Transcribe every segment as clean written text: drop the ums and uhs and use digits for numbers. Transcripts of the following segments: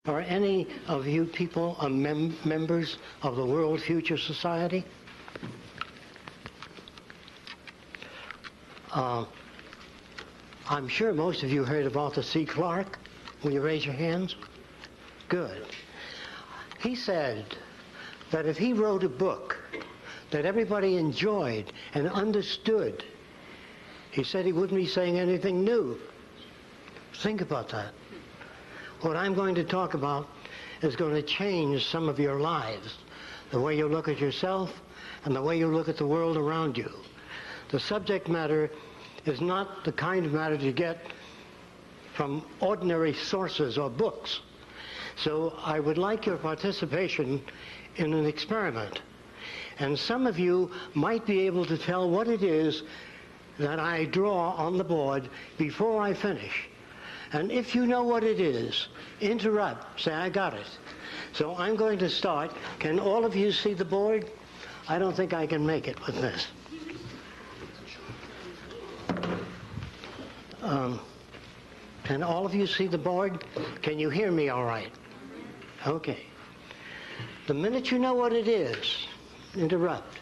Are any of you people members of the World Future Society? I'm sure most of you heard of Arthur C. Clarke. Will you raise your hands? Good. He said that if he wrote a book that everybody enjoyed and understood, he said he wouldn't be saying anything new. Think about that. What I'm going to talk about is going to change some of your lives, the way you look at yourself and the way you look at the world around you. The subject matter is not the kind of matter you get from ordinary sources or books. So I would like your participation in an experiment. And some of you might be able to tell what it is that I draw on the board before I finish. And if you know what it is, interrupt, say, I got it. So I'm going to start. Can all of you see the board? I don't think I can make it with this. Can all of you see the board? Can you hear me all right? Okay. The minute you know what it is, interrupt.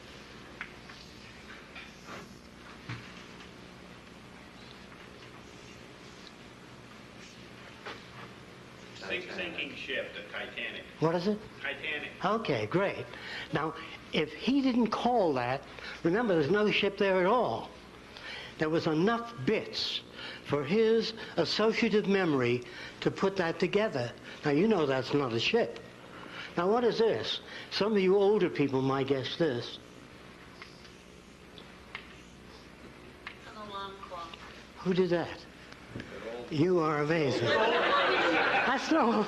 Sinking ship, the Titanic. What is it? Titanic. Okay, great. Now, if he didn't call that, remember there's no ship there at all. There was enough bits for his associative memory to put that together. Now, you know that's not a ship. Now, what is this? Some of you older people might guess this. An alarm clock. Who did that? You are amazing. That's no...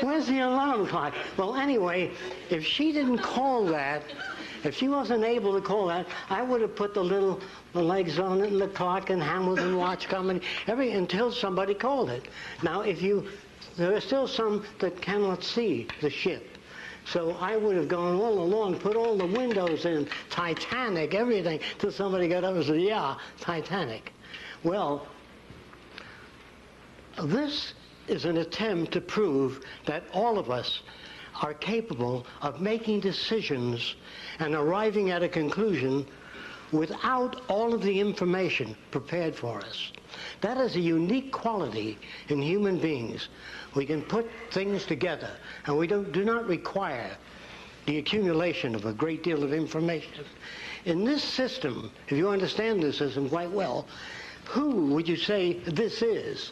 Where's the alarm clock? Well, anyway, if she didn't call that, if she wasn't able to call that, I would have put the legs on it and the clock and Hamilton watch coming, until somebody called it. Now, there are still some that cannot see the ship. So I would have gone all along, put all the windows in, Titanic, everything, till somebody got up and said, yeah, Titanic. Well, this is an attempt to prove that all of us are capable of making decisions and arriving at a conclusion without all of the information prepared for us. That is a unique quality in human beings. We can put things together, and we do not require the accumulation of a great deal of information. In this system, if you understand this system quite well, who would you say this is?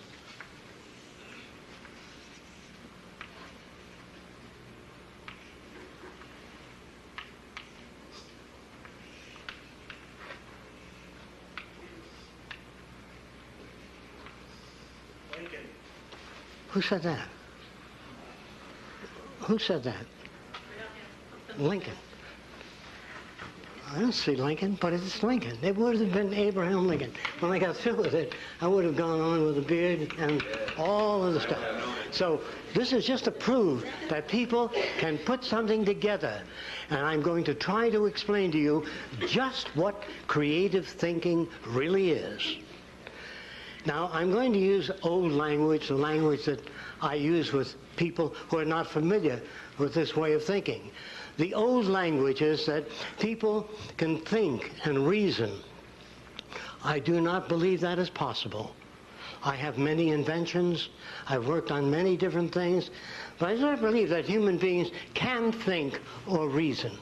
Who said that? Who said that? Lincoln. I don't see Lincoln, but it's Lincoln. It would have been Abraham Lincoln. When I got through with it, I would have gone on with the beard and all of the stuff. So this is just to prove that people can put something together. And I'm going to try to explain to you just what creative thinking really is. Now, I'm going to use old language, the language that I use with people who are not familiar with this way of thinking. The old language is that people can think and reason. I do not believe that is possible. I have many inventions. I've worked on many different things. But I do not believe that human beings can think or reason.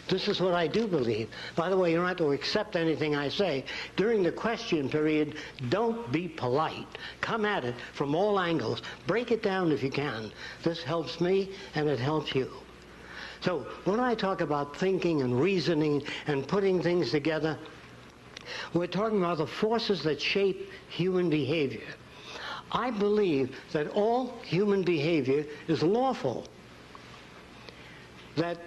This is what I do believe. By the way, you don't have to accept anything I say. During the question period, don't be polite. Come at it from all angles. Break it down if you can. This helps me, and it helps you. So when I talk about thinking and reasoning and putting things together, we're talking about the forces that shape human behavior. I believe that all human behavior is lawful. That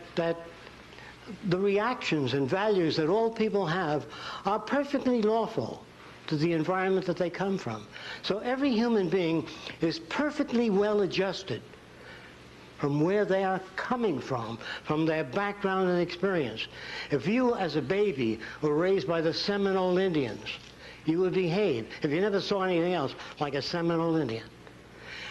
the reactions and values that all people have are perfectly lawful to the environment that they come from. So every human being is perfectly well adjusted from where they are coming from their background and experience. If you, as a baby, were raised by the Seminole Indians, you would behave, if you never saw anything else, like a Seminole Indian.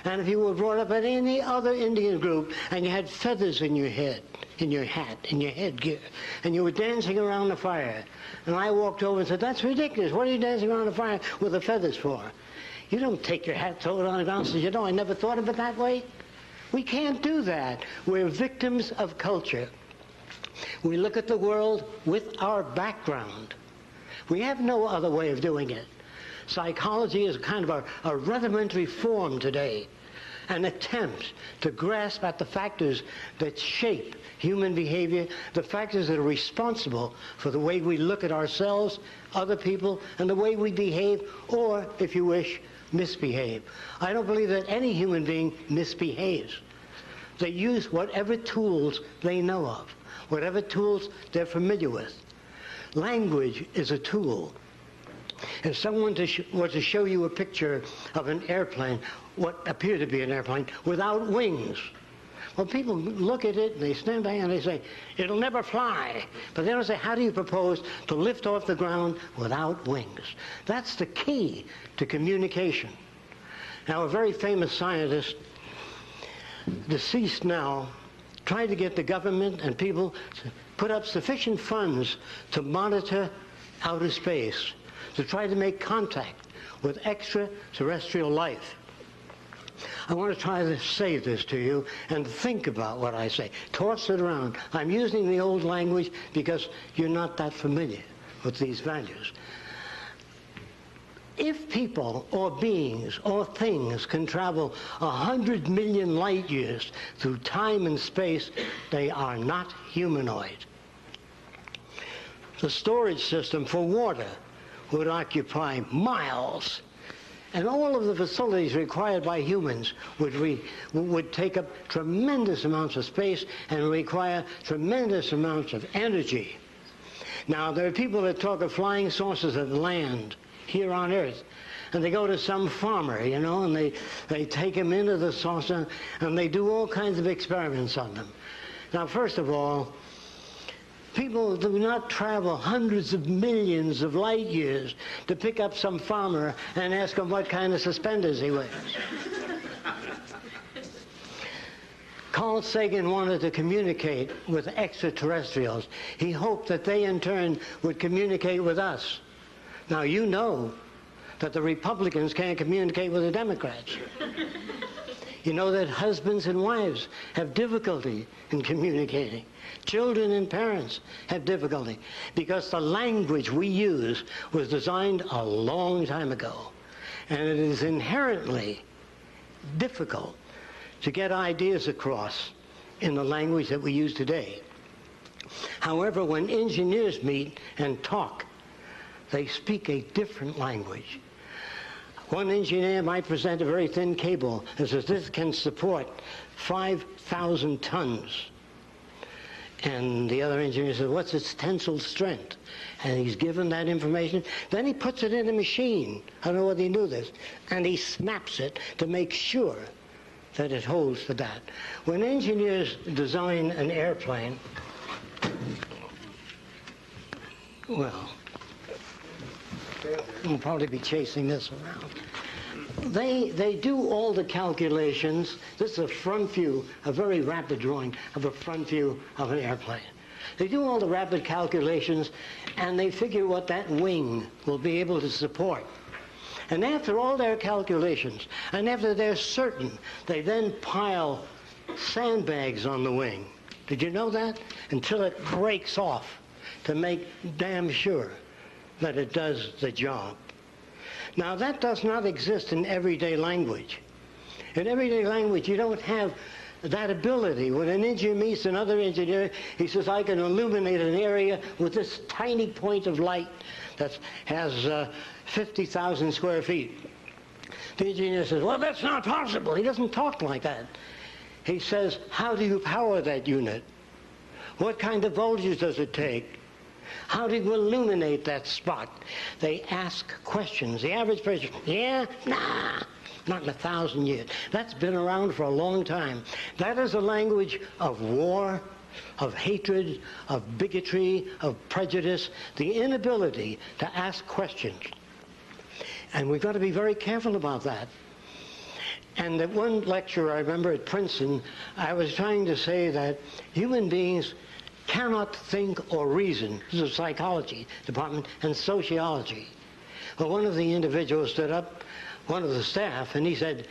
And if you were brought up in any other Indian group and you had feathers in your head, in your hat, in your headgear, and you were dancing around the fire, and I walked over and said, "That's ridiculous. What are you dancing around the fire with the feathers for?" You don't take your hat, throw it on the ground, and say, "You know, I never thought of it that way." We can't do that. We're victims of culture. We look at the world with our background. We have no other way of doing it. Psychology is kind of a rudimentary form today, an attempt to grasp at the factors that shape human behavior, the factors that are responsible for the way we look at ourselves, other people, and the way we behave, or, if you wish, misbehave. I don't believe that any human being misbehaves. They use whatever tools they know of, whatever tools they're familiar with. Language is a tool. If someone were to show you a picture of an airplane, what appeared to be an airplane, without wings, well, people look at it and they stand back and they say, "It'll never fly." But they don't say, "How do you propose to lift off the ground without wings?" That's the key to communication. Now, a very famous scientist, deceased now, tried to get the government and people to put up sufficient funds to monitor outer space, to try to make contact with extraterrestrial life. I want to try to say this to you and think about what I say. Toss it around. I'm using the old language because you're not that familiar with these values. If people or beings or things can travel 100 million light years through time and space, they are not humanoid. The storage system for water would occupy miles, and all of the facilities required by humans would take up tremendous amounts of space and require tremendous amounts of energy. Now, there are people that talk of flying saucers that land here on Earth, and they go to some farmer, you know, and they take him into the saucer, and they do all kinds of experiments on them. Now, first of all, people do not travel hundreds of millions of light years to pick up some farmer and ask him what kind of suspenders he wears. Carl Sagan wanted to communicate with extraterrestrials. He hoped that they, in turn, would communicate with us. Now, you know that the Republicans can't communicate with the Democrats. You know that husbands and wives have difficulty in communicating. Children and parents have difficulty because the language we use was designed a long time ago. And it is inherently difficult to get ideas across in the language that we use today. However, when engineers meet and talk, they speak a different language. One engineer might present a very thin cable and says, "This can support 5,000 tons. And the other engineer says, "What's its tensile strength?" And he's given that information. Then he puts it in a machine. I don't know whether you knew this. And he snaps it to make sure that it holds to that. When engineers design an airplane, well, we'll probably be chasing this around. They do all the calculations. This is a front view, a very rapid drawing of a front view of an airplane. They do all the rapid calculations, and they figure what that wing will be able to support. And after all their calculations, and after they're certain, they then pile sandbags on the wing. Did you know that? Until it breaks off to make damn sure that it does the job. Now, that does not exist in everyday language. In everyday language, you don't have that ability. When an engineer meets another engineer, he says, "I can illuminate an area with this tiny point of light that has 50,000 square feet. The engineer says, "Well, that's not possible." He doesn't talk like that. He says, "How do you power that unit? What kind of voltage does it take? How do you illuminate that spot?" They ask questions. The average person, "Yeah, nah, not in 1,000 years." That's been around for a long time. That is a language of war, of hatred, of bigotry, of prejudice, the inability to ask questions. And we've got to be very careful about that. And at one lecture I remember at Princeton, I was trying to say that human beings cannot think or reason. This is a psychology department and sociology. Well, one of the individuals stood up, one of the staff, and he said,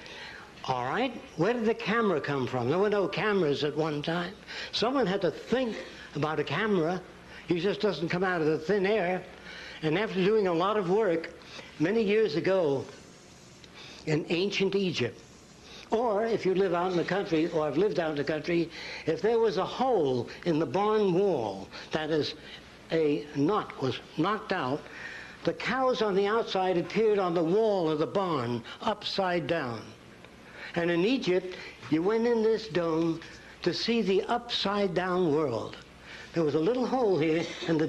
all right, where did the camera come from? There were no cameras at one time. Someone had to think about a camera. He just doesn't come out of the thin air. And after doing a lot of work, many years ago in ancient Egypt, or if you live out in the country, or have lived out in the country, if there was a hole in the barn wall, that is, a nut was knocked out, the cows on the outside appeared on the wall of the barn, upside down. And in Egypt, you went in this dome to see the upside-down world. There was a little hole here, and the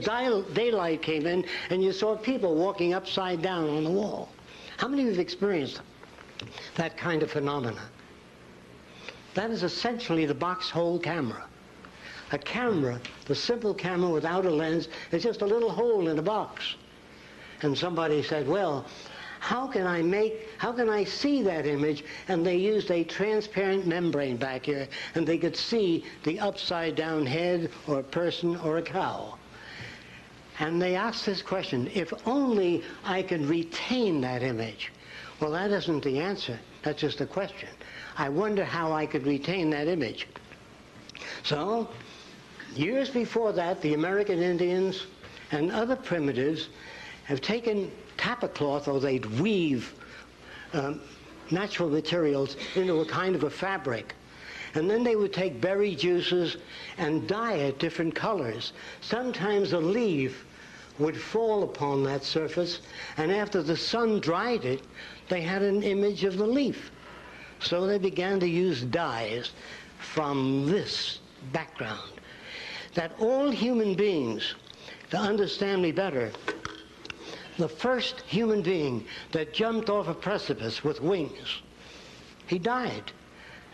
daylight came in, and you saw people walking upside down on the wall. How many of you have experienced that kind of phenomena? That is essentially the box hole camera. A camera, the simple camera without a lens, is just a little hole in a box. And somebody said, well, how can I see that image? And they used a transparent membrane back here, and they could see the upside down head or a person or a cow. And they asked this question, if only I could retain that image. Well, that isn't the answer. That's just a question. I wonder how I could retain that image. So, years before that, the American Indians and other primitives have taken tapa cloth, or they'd weave natural materials into a kind of a fabric. And then they would take berry juices and dye it different colors. Sometimes a leaf would fall upon that surface, and after the sun dried it, they had an image of the leaf. So they began to use dyes from this background. That all human beings, to understand me better, the first human being that jumped off a precipice with wings, he died.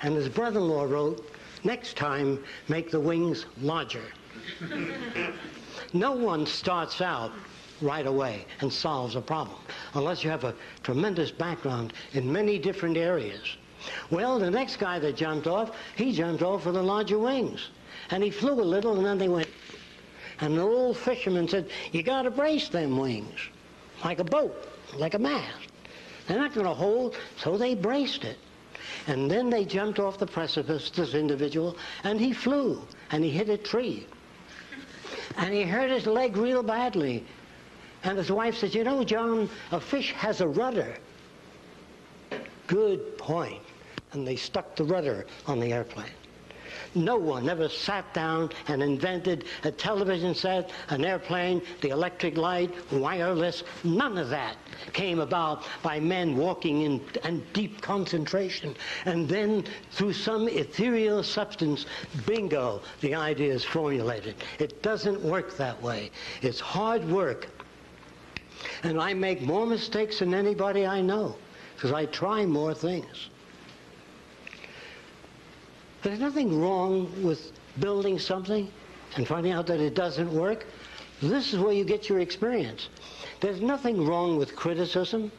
And his brother-in-law wrote, next time, make the wings larger. No one starts out right away and solves a problem, unless you have a tremendous background in many different areas. Well, the next guy that jumped off, he jumped off with the larger wings. And he flew a little, and then they went. And the old fisherman said, you got to brace them wings, like a boat, like a mast. They're not going to hold, so they braced it. And then they jumped off the precipice, this individual, and he flew, and he hit a tree. And he hurt his leg real badly. And his wife said, you know, John, a fish has a rudder. Good point. And they stuck the rudder on the airplane. No one ever sat down and invented a television set, an airplane, the electric light, wireless. None of that came about by men walking in deep concentration. And then through some ethereal substance, bingo, the idea is formulated. It doesn't work that way. It's hard work. And I make more mistakes than anybody I know, because I try more things. There's nothing wrong with building something and finding out that it doesn't work. This is where you get your experience. There's nothing wrong with criticism.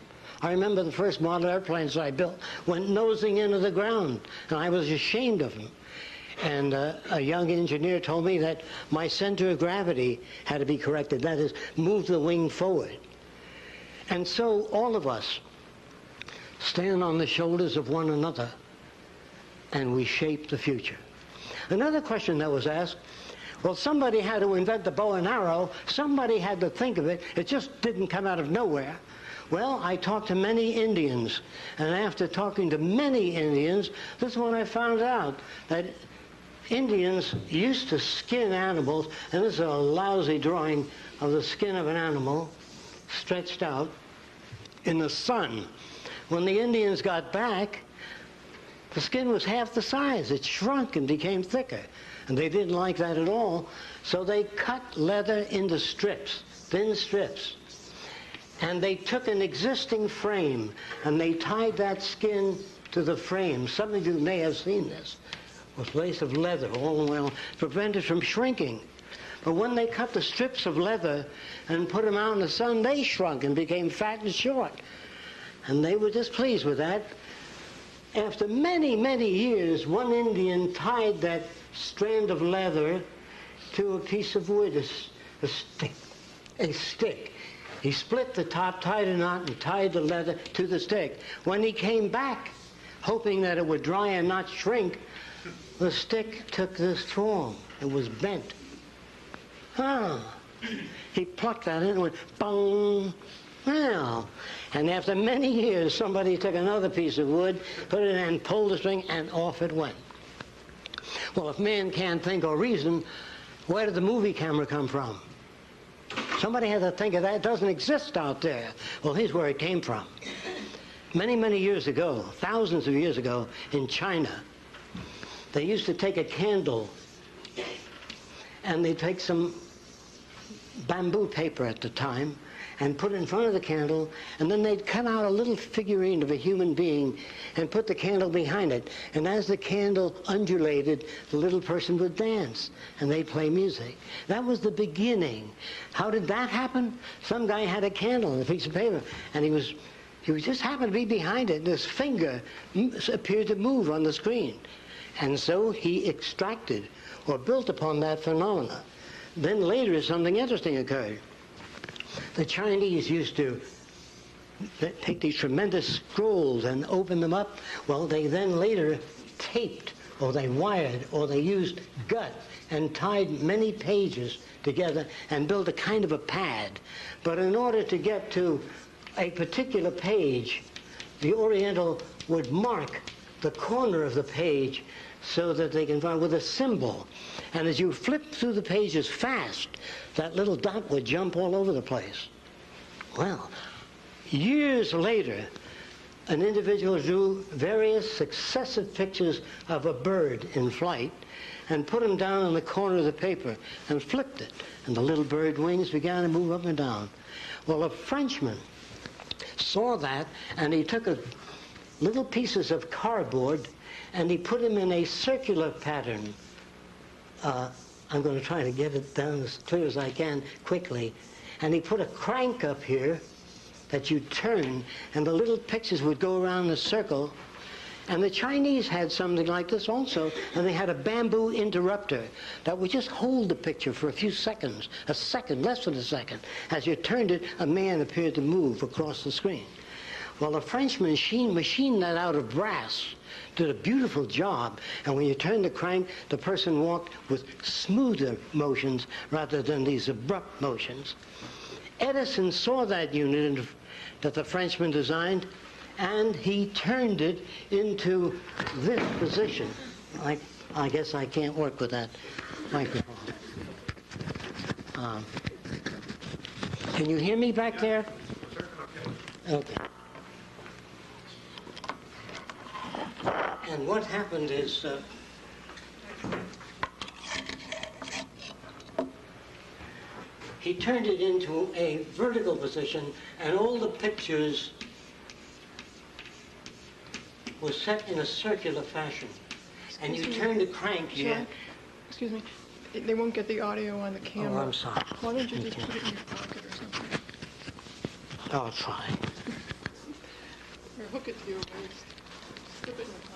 I remember the first model airplanes I built went nosing into the ground, and I was ashamed of them. And a young engineer told me that my center of gravity had to be corrected. That is, move the wing forward. And so all of us stand on the shoulders of one another, and we shape the future. Another question that was asked, well, somebody had to invent the bow and arrow. Somebody had to think of it. It just didn't come out of nowhere. Well, I talked to many Indians, and after talking to many Indians, this is when I found out that Indians used to skin animals, and this is a lousy drawing of the skin of an animal stretched out in the sun. When the Indians got back, the skin was half the size. It shrunk and became thicker. And they didn't like that at all. So they cut leather into strips, thin strips. And they took an existing frame and they tied that skin to the frame. Some of you may have seen this. With a lace of leather all the way on, prevented from shrinking. But when they cut the strips of leather and put them out in the sun, they shrunk and became fat and short. And they were displeased with that. After many, many years, one Indian tied that strand of leather to a piece of wood, a stick. He split the top, tied a knot, and tied the leather to the stick. When he came back, hoping that it would dry and not shrink, the stick took this form. It was bent. He plucked that in and went, bong. Well, and after many years, somebody took another piece of wood, put it in and pulled the string, and off it went. Well, if man can't think or reason, where did the movie camera come from? Somebody had to think of that. It doesn't exist out there. Well, here's where it came from. Many, many years ago, thousands of years ago, in China, they used to take a candle and they'd take some bamboo paper at the time and put it in front of the candle, and then they'd cut out a little figurine of a human being and put the candle behind it. And as the candle undulated, the little person would dance, and they'd play music. That was the beginning. How did that happen? Some guy had a candle and a piece of paper, and he just happened to be behind it, and his finger appeared to move on the screen. And so he extracted or built upon that phenomena. Then later something interesting occurred. The Chinese used to take these tremendous scrolls and open them up. Well, they then later taped, or they wired, or they used gut and tied many pages together and built a kind of a pad. But in order to get to a particular page, the Oriental would mark the corner of the page so that they can find with a symbol. And as you flip through the pages fast, that little dot would jump all over the place. Well, years later, an individual drew various successive pictures of a bird in flight and put them down on the corner of the paper and flipped it. And the little bird wings began to move up and down. Well, a Frenchman saw that, and he took little pieces of cardboard and he put them in a circular pattern. I'm going to try to get it down as clear as I can quickly. And he put a crank up here that you turn, and the little pictures would go around in a circle. And the Chinese had something like this also, and they had a bamboo interrupter that would just hold the picture for a few seconds, a second, less than a second. As you turned it, a man appeared to move across the screen. Well, the Frenchman machined that out of brass, did a beautiful job, and when you turned the crank, the person walked with smoother motions rather than these abrupt motions. Edison saw that unit that the Frenchman designed, and he turned it into this position. I guess I can't work with that microphone. Can you hear me back there? Okay. And what happened is he turned it into a vertical position, and all the pictures were set in a circular fashion. And you turn the crank here. Excuse me. They won't get the audio on the camera. Oh, I'm sorry. Why don't you just put it in your pocket or something? Oh, it's fine. Or hook it to your waist. Slip it in your pocket.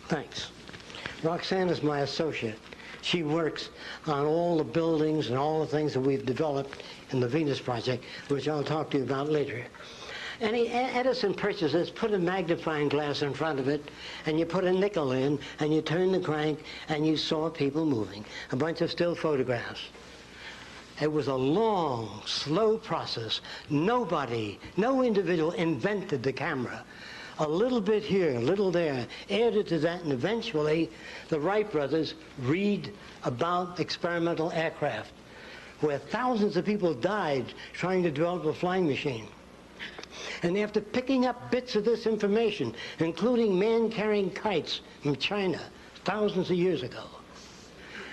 Thanks. Roxanne is my associate. She works on all the buildings and all the things that we've developed in the Venus Project, which I'll talk to you about later. And Edison purchased this, put a magnifying glass in front of it, and you put a nickel in, and you turn the crank, and you saw people moving. A bunch of still photographs. It was a long, slow process. No individual invented the camera. A little bit here, a little there, added to that, and eventually the Wright brothers read about experimental aircraft, where thousands of people died trying to develop a flying machine. And after picking up bits of this information, including man-carrying kites from China thousands of years ago,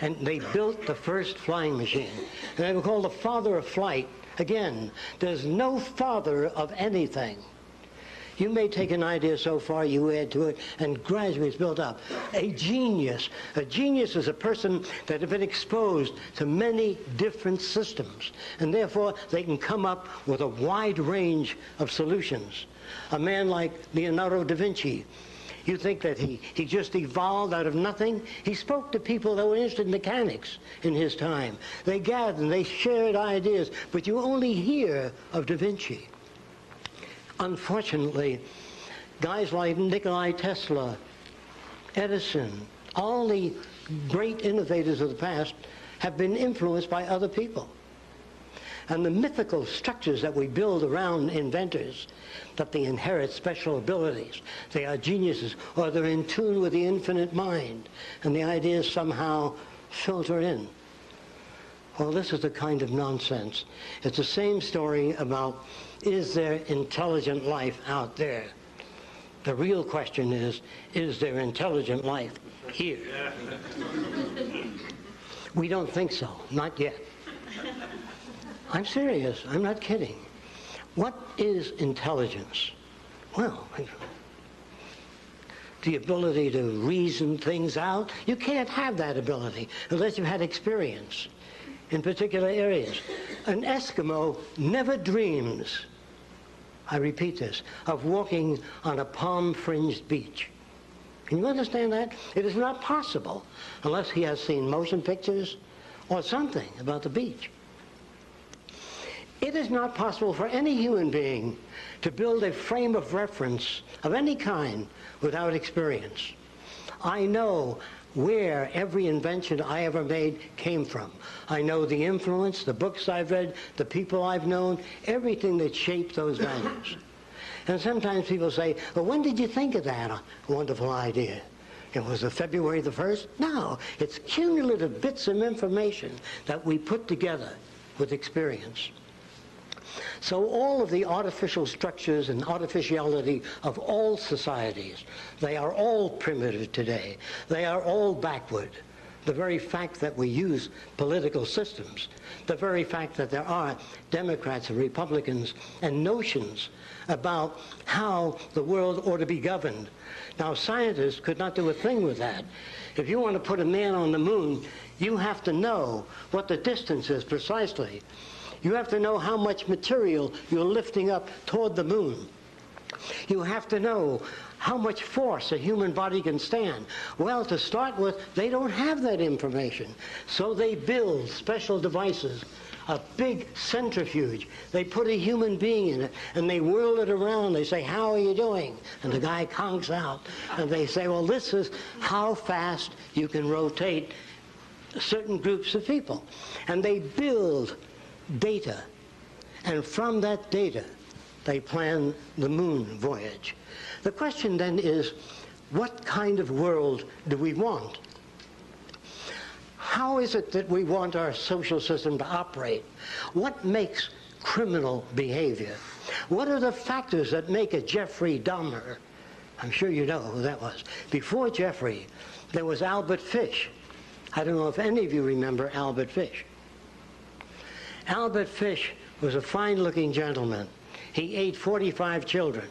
and they built the first flying machine. And they were called the father of flight. Again, there's no father of anything. You may take an idea so far, you add to it, and gradually it's built up. A genius is a person that has been exposed to many different systems, and therefore they can come up with a wide range of solutions. A man like Leonardo da Vinci, You think that he just evolved out of nothing? He spoke to people that were interested in mechanics in his time. They gathered and they shared ideas, but you only hear of Da Vinci. Unfortunately, guys like Nikola Tesla, Edison, all the great innovators of the past have been influenced by other people. And the mythical structures that we build around inventors, that they inherit special abilities, they are geniuses, or they're in tune with the infinite mind, and the ideas somehow filter in. Well, this is the kind of nonsense. It's the same story about, is there intelligent life out there? The real question is there intelligent life here? We don't think so, not yet. I'm serious, I'm not kidding. What is intelligence? Well, the ability to reason things out. You can't have that ability unless you've had experience in particular areas. An Eskimo never dreams, I repeat this, of walking on a palm-fringed beach. Can you understand that? It is not possible unless he has seen motion pictures or something about the beach. It is not possible for any human being to build a frame of reference of any kind without experience. I know where every invention I ever made came from. I know the influence, the books I've read, the people I've known, everything that shaped those values. And sometimes people say, well, when did you think of that wonderful idea? It was February the 1st? No, it's cumulative bits of information that we put together with experience. So all of the artificial structures and artificiality of all societies, they are all primitive today. They are all backward. The very fact that we use political systems, the very fact that there are Democrats and Republicans and notions about how the world ought to be governed. Now, scientists could not do a thing with that. If you want to put a man on the moon, you have to know what the distance is precisely. You have to know how much material you're lifting up toward the moon. You have to know how much force a human body can stand. Well, to start with, they don't have that information. So they build special devices, a big centrifuge. They put a human being in it, and they whirl it around. They say, how are you doing? And the guy conks out. And they say, well, this is how fast you can rotate certain groups of people. And they build data, and from that data they plan the moon voyage. The question then is, what kind of world do we want? How is it that we want our social system to operate? What makes criminal behavior? What are the factors that make a Jeffrey Dahmer? I'm sure you know who that was. Before Jeffrey, there was Albert Fish. I don't know if any of you remember Albert Fish. Albert Fish was a fine-looking gentleman. He ate 45 children.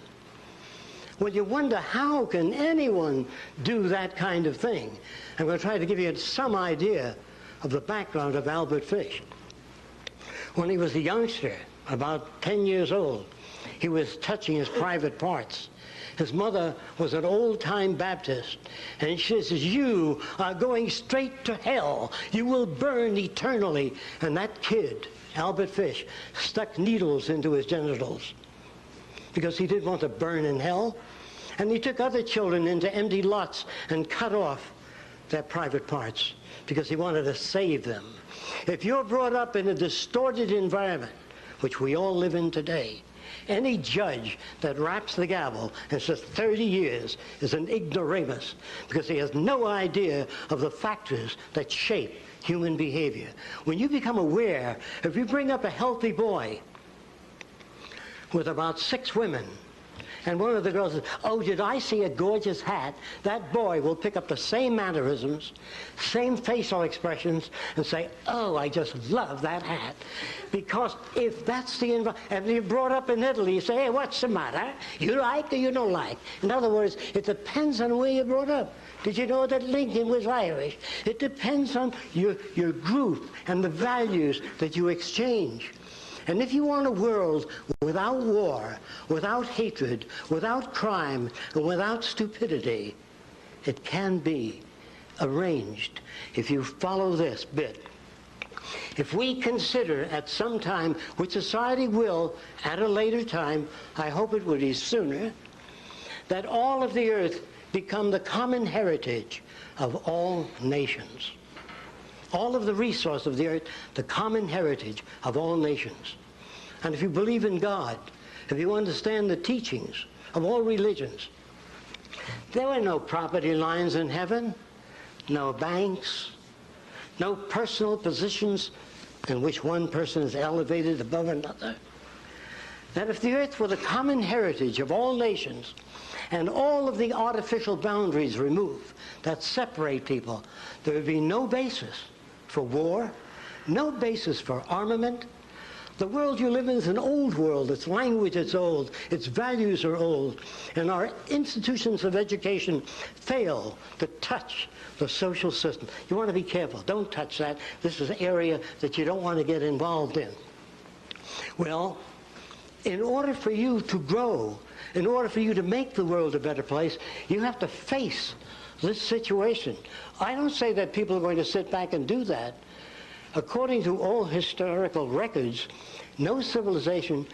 Well, you wonder, how can anyone do that kind of thing? I'm going to try to give you some idea of the background of Albert Fish. When he was a youngster, about 10 years old, he was touching his private parts. His mother was an old-time Baptist, and she says, you are going straight to hell. You will burn eternally. And that kid, Albert Fish, stuck needles into his genitals because he didn't want to burn in hell. And he took other children into empty lots and cut off their private parts because he wanted to save them. If you're brought up in a distorted environment, which we all live in today, any judge that raps the gavel and says 30 years is an ignoramus because he has no idea of the factors that shape human behavior. When you become aware, if you bring up a healthy boy with about 6 women, and one of the girls says, oh, did I see a gorgeous hat? That boy will pick up the same mannerisms, same facial expressions, and say, oh, I just love that hat. Because if that's the environment, and you're brought up in Italy, you say, hey, what's the matter? You like or you don't like? In other words, it depends on where you're brought up. Did you know that Lincoln was Irish? It depends on your group and the values that you exchange. And if you want a world without war, without hatred, without crime, and without stupidity, it can be arranged if you follow this bit. If we consider at some time, which society will at a later time, I hope it would be sooner, that all of the earth become the common heritage of all nations. All of the resource of the earth, the common heritage of all nations. And if you believe in God, if you understand the teachings of all religions, there were no property lines in heaven, no banks, no personal positions in which one person is elevated above another. That if the earth were the common heritage of all nations and all of the artificial boundaries removed that separate people, there would be no basis for war, no basis for armament. The world you live in is an old world. Its language is old. Its values are old. And our institutions of education fail to touch the social system. You want to be careful. Don't touch that. This is an area that you don't want to get involved in. Well, in order for you to grow, in order for you to make the world a better place, you have to face this situation. I don't say that people are going to sit back and do that. According to all historical records, no civilization,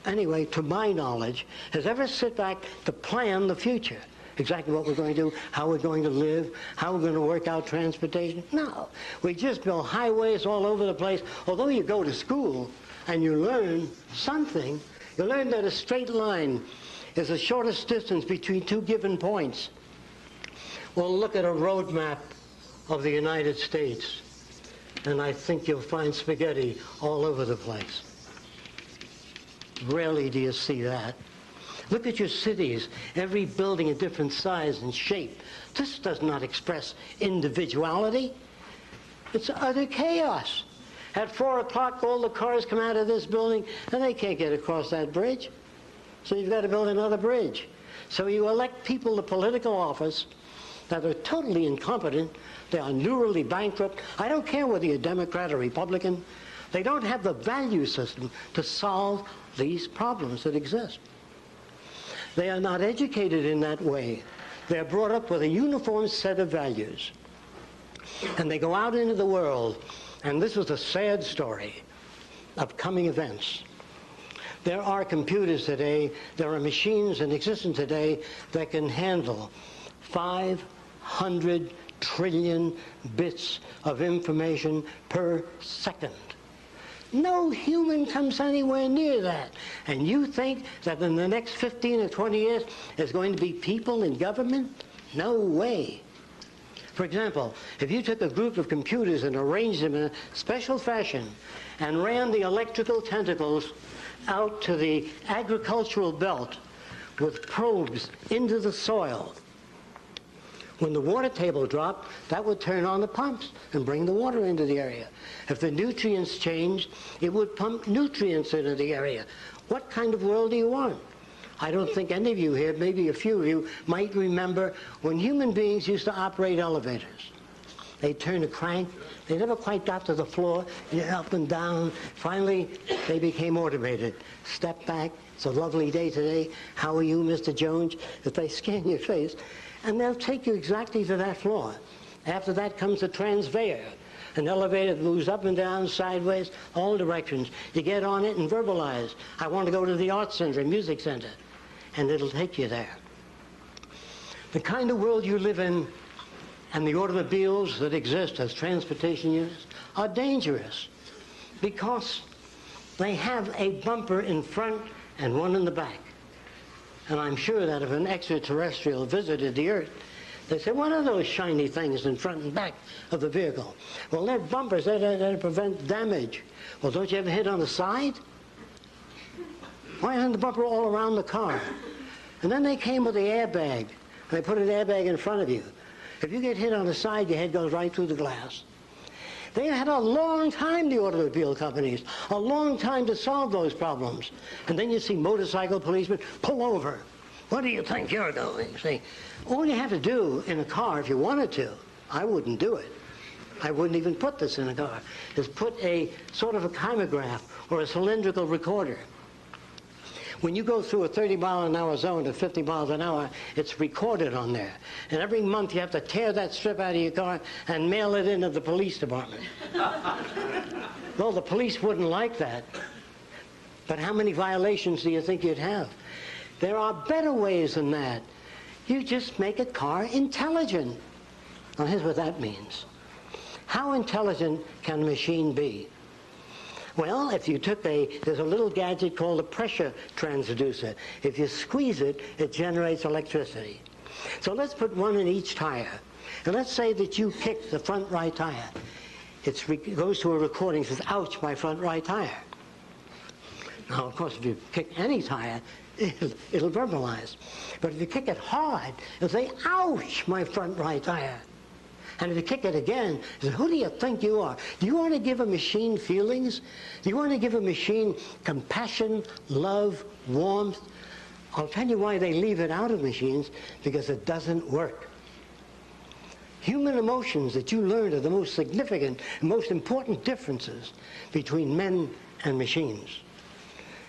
anyway, to my knowledge, has ever sit back to plan the future. Exactly what we're going to do, how we're going to live, how we're going to work out transportation. No, we just build highways all over the place. Although you go to school and you learn something, you learn that a straight line is the shortest distance between two given points. Well, look at a road map of the United States, and I think you'll find spaghetti all over the place. Rarely do you see that. Look at your cities, every building a different size and shape. This does not express individuality. It's utter chaos. At 4 o'clock, all the cars come out of this building, and they can't get across that bridge. So you've got to build another bridge. So you elect people to political office that are totally incompetent. They are neurally bankrupt. I don't care whether you're Democrat or Republican. They don't have the value system to solve these problems that exist. They are not educated in that way. They're brought up with a uniform set of values. And they go out into the world, and this is the sad story of coming events. There are computers today, there are machines in existence today that can handle 500 trillion bits of information per second. No human comes anywhere near that. And you think that in the next 15 or 20 years there's going to be people in government? No way. For example, if you took a group of computers and arranged them in a special fashion and ran the electrical tentacles out to the agricultural belt with probes into the soil, when the water table dropped, that would turn on the pumps and bring the water into the area. If the nutrients changed, it would pump nutrients into the area. What kind of world do you want? I don't think any of you here, maybe a few of you, might remember when human beings used to operate elevators. They'd turn a crank. They never quite got to the floor, up and down. Finally, they became automated. Step back. It's a lovely day today. How are you, Mr. Jones? If they scan your face, and they'll take you exactly to that floor. After that comes the transveyor. An elevator that moves up and down, sideways, all directions. You get on it and verbalize. I want to go to the art center, music center. And it'll take you there. The kind of world you live in and the automobiles that exist as transportation units are dangerous because they have a bumper in front and one in the back. And I'm sure that if an extraterrestrial visited the Earth, they say, what are those shiny things in front and back of the vehicle? Well, they're bumpers. They prevent damage. Well, don't you ever hit on the side? Why isn't the bumper all around the car? And then they came with the airbag. And they put an airbag in front of you. If you get hit on the side, your head goes right through the glass. They had a long time, the automobile companies, a long time to solve those problems. And then you see motorcycle policemen pull over. What do you think you're doing? See, all you have to do in a car, if you wanted to, I wouldn't do it, I wouldn't even put this in a car, is put a sort of a chimograph or a cylindrical recorder. When you go through a 30-mile-an-hour zone to 50 miles an hour, it's recorded on there. And every month you have to tear that strip out of your car and mail it into the police department. Well, the police wouldn't like that. But how many violations do you think you'd have? There are better ways than that. You just make a car intelligent. Now, here's what that means. How intelligent can a machine be? Well, if you took there's a little gadget called a pressure transducer. If you squeeze it, it generates electricity. So let's put one in each tire. And let's say that you kick the front right tire. It goes to a recording that says, ouch, my front right tire. Now, of course, if you kick any tire, it'll verbalize. But if you kick it hard, it'll say, ouch, my front right tire. And if you kick it again, you say, who do you think you are? Do you want to give a machine feelings? Do you want to give a machine compassion, love, warmth? I'll tell you why they leave it out of machines, because it doesn't work. Human emotions that you learn are the most significant, most important differences between men and machines.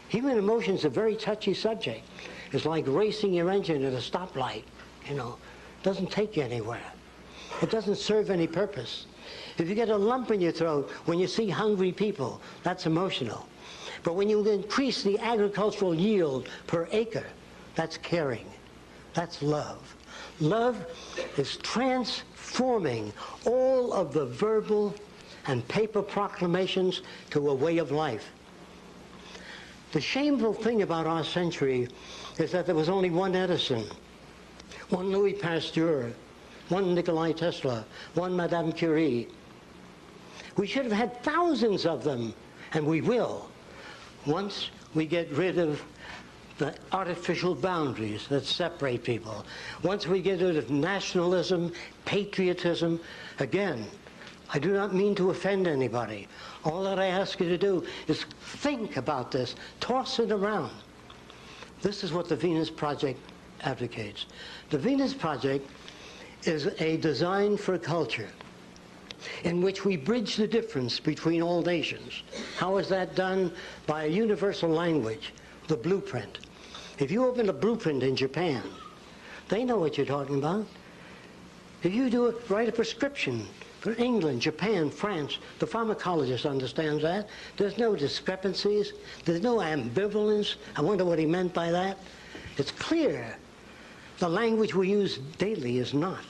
Human emotions are a very touchy subject. It's like racing your engine at a stoplight, you know. It doesn't take you anywhere. It doesn't serve any purpose. If you get a lump in your throat when you see hungry people, that's emotional. But when you increase the agricultural yield per acre, that's caring. That's love. Love is transforming all of the verbal and paper proclamations to a way of life. The shameful thing about our century is that there was only one Edison, one Louis Pasteur, one Nikola Tesla, one Madame Curie. We should have had thousands of them, and we will, once we get rid of the artificial boundaries that separate people. Once we get rid of nationalism, patriotism. Again, I do not mean to offend anybody. All that I ask you to do is think about this, toss it around. This is what the Venus Project advocates. The Venus Project is a design for a culture in which we bridge the difference between all nations. How is that done? By a universal language, the blueprint. If you open a blueprint in Japan, they know what you're talking about. If you write a prescription for England, Japan, France, the pharmacologist understands that. There's no discrepancies. There's no ambivalence. I wonder what he meant by that. It's clear. The language we use daily is not.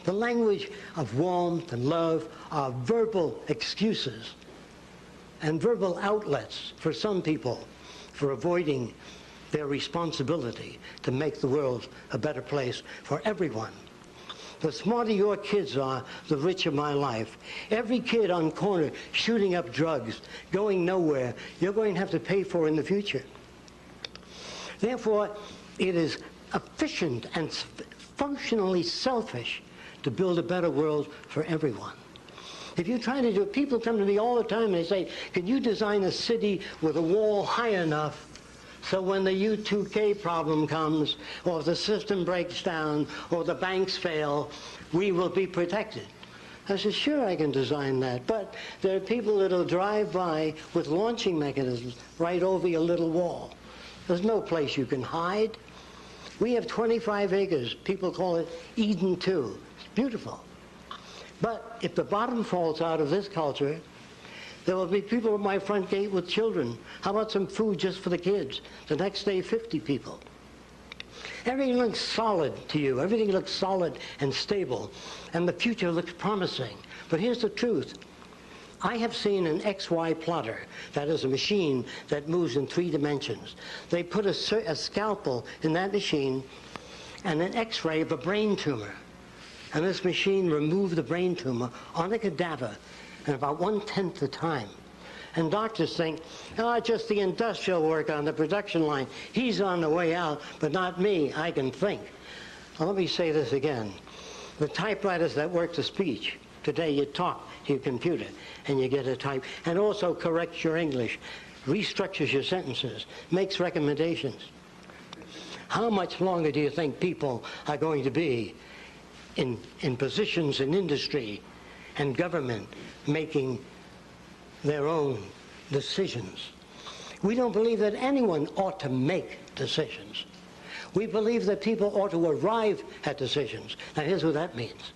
The language of warmth and love are verbal excuses and verbal outlets for some people for avoiding their responsibility to make the world a better place for everyone. The smarter your kids are, the richer my life. Every kid on corner shooting up drugs, going nowhere, you're going to have to pay for in the future. Therefore, it is efficient and functionally selfish to build a better world for everyone. If you try to do it, people come to me all the time and they say, can you design a city with a wall high enough so when the U2K problem comes, or if the system breaks down, or the banks fail, we will be protected? I said, sure, I can design that, but there are people that will drive by with launching mechanisms right over your little wall. There's no place you can hide. We have 25 acres. People call it Eden 2. It's beautiful. But if the bottom falls out of this culture, there will be people at my front gate with children. How about some food just for the kids? The next day, 50 people. Everything looks solid to you. Everything looks solid and stable. And the future looks promising. But here's the truth. I have seen an XY plotter, that is a machine that moves in 3 dimensions. They put a scalpel in that machine and an X-ray of a brain tumor. And this machine removed the brain tumor on a cadaver in about 1/10 the time. And doctors think, oh, just the industrial work on the production line. He's on the way out, but not me. I can think. Well, let me say this again. The typewriters that work the speech, today you talk to your computer and you get a type, and also corrects your English, restructures your sentences, makes recommendations. How much longer do you think people are going to be in positions in industry and government making their own decisions. We don't believe that anyone ought to make decisions. We believe that people ought to arrive at decisions. Now here's what that means.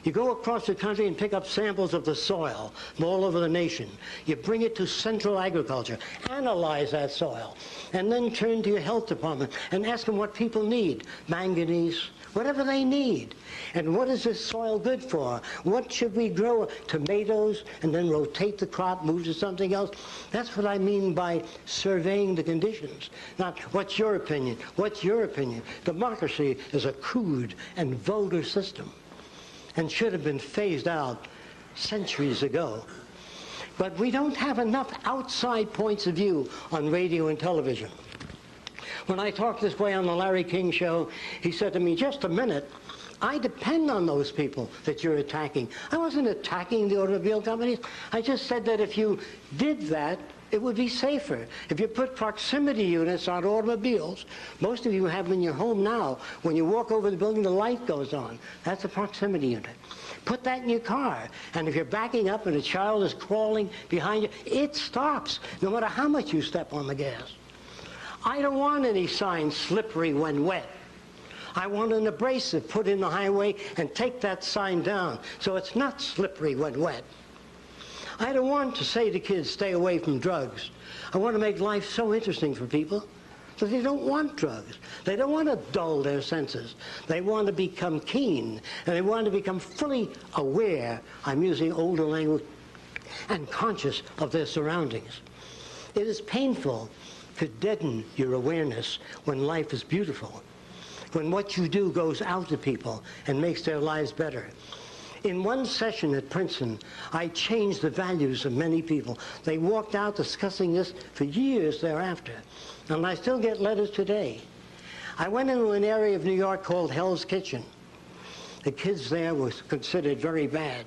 You go across the country and pick up samples of the soil from all over the nation. You bring it to Central Agriculture, analyze that soil, and then turn to your health department and ask them what people need. Manganese, whatever they need. And what is this soil good for? What should we grow? Tomatoes, and then rotate the crop, move to something else. That's what I mean by surveying the conditions. Not, what's your opinion? What's your opinion? Democracy is a crude and vulgar system, and should have been phased out centuries ago. But we don't have enough outside points of view on radio and television. When I talked this way on the Larry King show, he said to me, just a minute, I depend on those people that you're attacking. I wasn't attacking the automobile companies. I just said that if you did that, it would be safer. If you put proximity units on automobiles, most of you have them in your home now. When you walk over the building, the light goes on. That's a proximity unit. Put that in your car, and if you're backing up and a child is crawling behind you, it stops, no matter how much you step on the gas. I don't want any sign, slippery when wet. I want an abrasive put in the highway and take that sign down so it's not slippery when wet. I don't want to say to kids, stay away from drugs. I want to make life so interesting for people that they don't want drugs. They don't want to dull their senses. They want to become keen, and they want to become fully aware, I'm using older language, and conscious of their surroundings. It is painful to deaden your awareness when life is beautiful, when what you do goes out to people and makes their lives better. In one session at Princeton, I changed the values of many people. They walked out discussing this for years thereafter, and I still get letters today. I went into an area of New York called Hell's Kitchen. The kids there were considered very bad.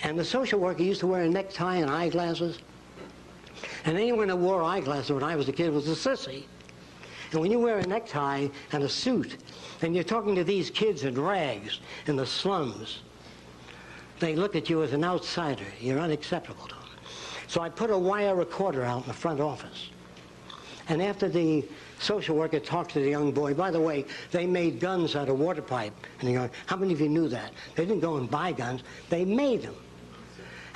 And the social worker used to wear a necktie and eyeglasses. And anyone who wore eyeglasses when I was a kid was a sissy. And when you wear a necktie and a suit, and you're talking to these kids in rags in the slums, they look at you as an outsider. You're unacceptable to them. So I put a wire recorder out in the front office. And after the social worker talked to the young boy, by the way, they made guns out of water pipe. And you go, how many of you knew that? They didn't go and buy guns. They made them.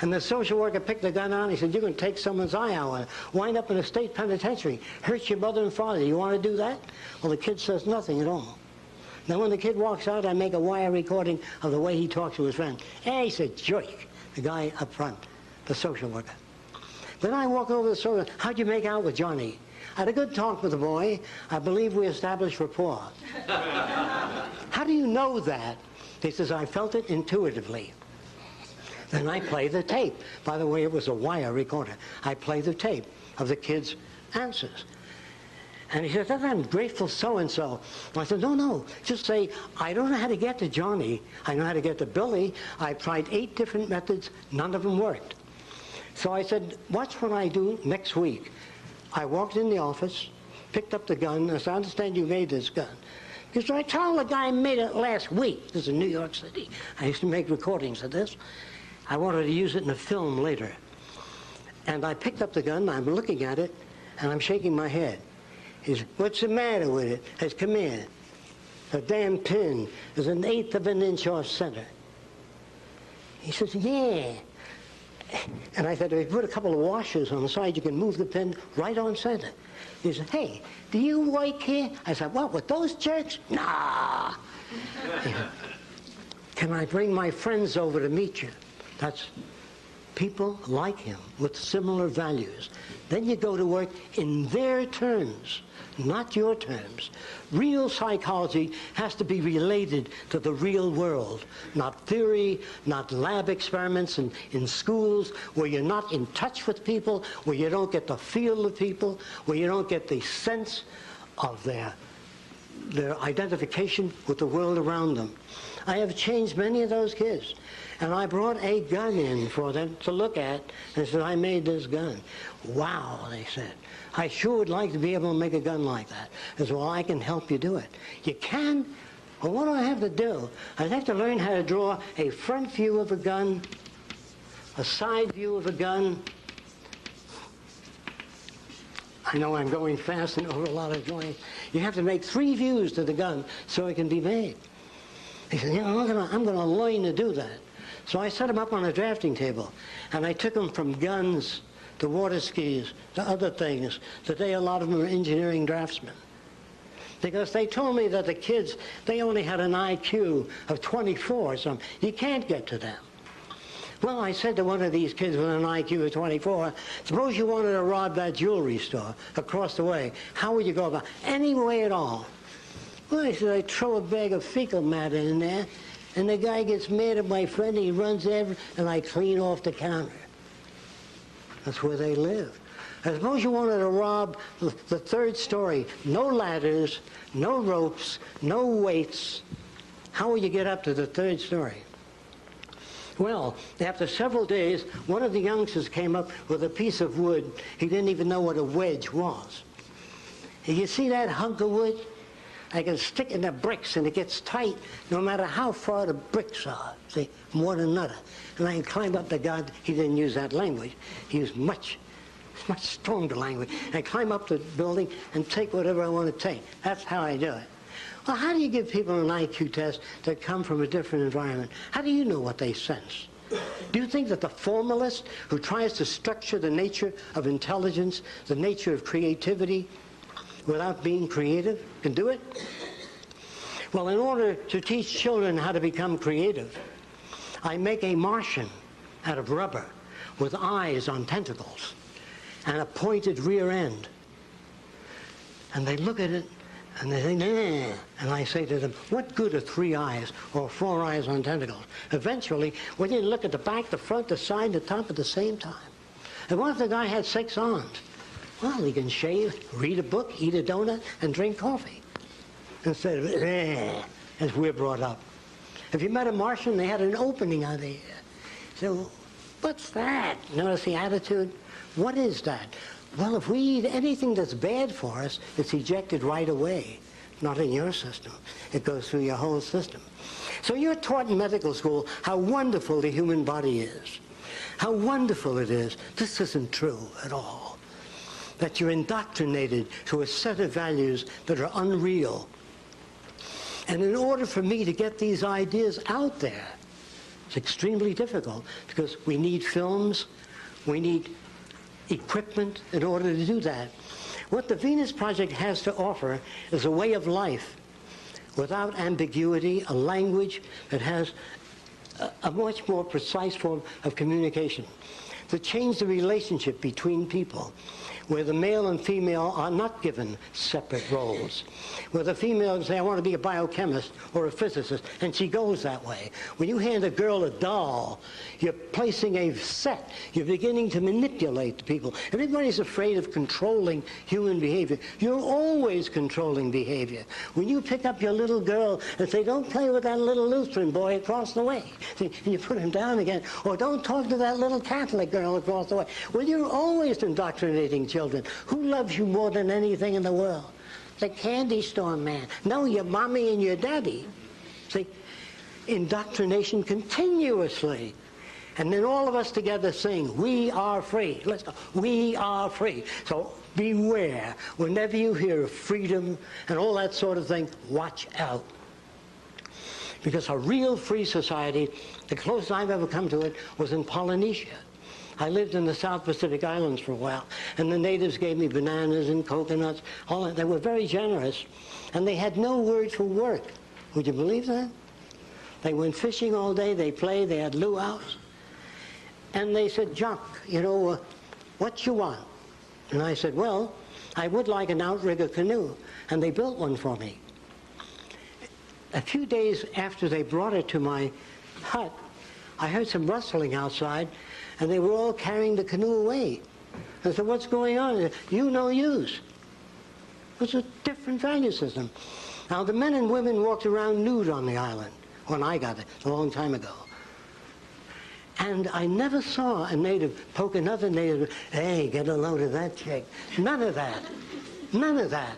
And the social worker picked the gun out and he said, you're going to take someone's eye out, wind up in a state penitentiary, hurt your mother and father. You want to do that? Well, the kid says nothing at all. Then when the kid walks out, I make a wire recording of the way he talks to his friend. Hey, he's a jerk, the guy up front, the social worker. Then I walk over to the social worker. How'd you make out with Johnny? I had a good talk with the boy. I believe we established rapport. How do you know that? He says, I felt it intuitively. Then I play the tape. By the way, it was a wire recorder. I play the tape of the kid's answers. And he said, I'm grateful so-and-so. I said, no, just say, I don't know how to get to Johnny. I know how to get to Billy. I tried 8 different methods. None of them worked. So I said, watch what I do next week. I walked in the office, picked up the gun. I said, I understand you made this gun. He said, I told the guy I made it last week. This is in New York City. I used to make recordings of this. I wanted to use it in a film later. And I picked up the gun, I'm looking at it, and I'm shaking my head. He said, what's the matter with it? I said, come here. The damn pin is 1/8 of an inch off center. He says, yeah. And I said, if you put a couple of washers on the side, you can move the pin right on center. He said, hey, do you work here? I said, what, with those jerks? Nah. Can I bring my friends over to meet you? That's people like him with similar values. Then you go to work in their terms, not your terms. Real psychology has to be related to the real world, not theory, not lab experiments in schools where you're not in touch with people, where you don't get the feel of people, where you don't get the sense of their identification with the world around them. I have changed many of those kids. And I brought a gun in for them to look at and said, I made this gun. Wow, they said. I sure would like to be able to make a gun like that. I said, well, I can help you do it. You can? Well, what do I have to do? I have to learn how to draw a front view of a gun, a side view of a gun. I know I'm going fast and over a lot of drawings. You have to make 3 views to the gun so it can be made. He said, you know, I'm going to learn to do that. So I set them up on a drafting table, and I took them from guns to water skis to other things. Today, a lot of them are engineering draftsmen. Because they told me that the kids, they only had an IQ of 24 or something. You can't get to them. Well, I said to one of these kids with an IQ of 24, suppose you wanted to rob that jewelry store across the way. How would you go about it? Any way at all. Well, I said, I'd throw a bag of fecal matter in there, and the guy gets mad at my friend, and he runs over, and I clean off the counter. That's where they live. I suppose you wanted to rob the 3rd story. No ladders, no ropes, no weights. How will you get up to the 3rd story? Well, after several days, one of the youngsters came up with a piece of wood. He didn't even know what a wedge was. You see that hunk of wood? I can stick in the bricks, and it gets tight no matter how far the bricks are, see, from one another. And I can climb up the guard. He didn't use that language. He used much stronger language. I climb up the building and take whatever I want to take. That's how I do it. Well, how do you give people an IQ test that come from a different environment? How do you know what they sense? Do you think that the formalist who tries to structure the nature of intelligence, the nature of creativity, without being creative, can do it? Well, in order to teach children how to become creative, I make a Martian out of rubber with eyes on tentacles and a pointed rear end. And they look at it and they think, nah. And I say to them, what good are 3 eyes or 4 eyes on tentacles? Eventually, when you look at the back, the front, the side, the top at the same time. And what if the guy had 6 arms? Well, he can shave, read a book, eat a donut, and drink coffee. Instead of, as we're brought up. If you met a Martian, they had an opening on the ear. So, what's that? Notice the attitude? What is that? Well, if we eat anything that's bad for us, it's ejected right away. Not in your system. It goes through your whole system. So you're taught in medical school how wonderful the human body is. How wonderful it is. This isn't true at all. That you're indoctrinated to a set of values that are unreal. And in order for me to get these ideas out there, it's extremely difficult because we need films, we need equipment in order to do that. What the Venus Project has to offer is a way of life without ambiguity, a language that has a much more precise form of communication, to change the relationship between people, where the male and female are not given separate roles, where the female can say, I want to be a biochemist or a physicist, and she goes that way. When you hand a girl a doll, you're placing a set. You're beginning to manipulate the people. Everybody's afraid of controlling human behavior. You're always controlling behavior. When you pick up your little girl and say, don't play with that little Lutheran boy across the way, and you put him down again, or don't talk to that little Catholic girl across the way. Well, you're always indoctrinating children. Who loves you more than anything in the world? The candy store man. No, your mommy and your daddy. See, indoctrination continuously. And then all of us together sing, we are free. Let's go. We are free. So beware. Whenever you hear of freedom and all that sort of thing, watch out. Because a real free society, the closest I've ever come to it was in Polynesia. I lived in the South Pacific Islands for a while, and the natives gave me bananas and coconuts. All that. They were very generous, and they had no word for work. Would you believe that? They went fishing all day, they played, they had luau's. And they said, Jacque, you know, what you want? And I said, well, I would like an outrigger canoe. And they built one for me. A few days after they brought it to my hut, I heard some rustling outside, and they were all carrying the canoe away. I said, what's going on? Said, you no use. It's a different value system. Now, the men and women walked around nude on the island when I got it, a long time ago. And I never saw a native poke another native, hey, get a load of that chick. None of that. None of that.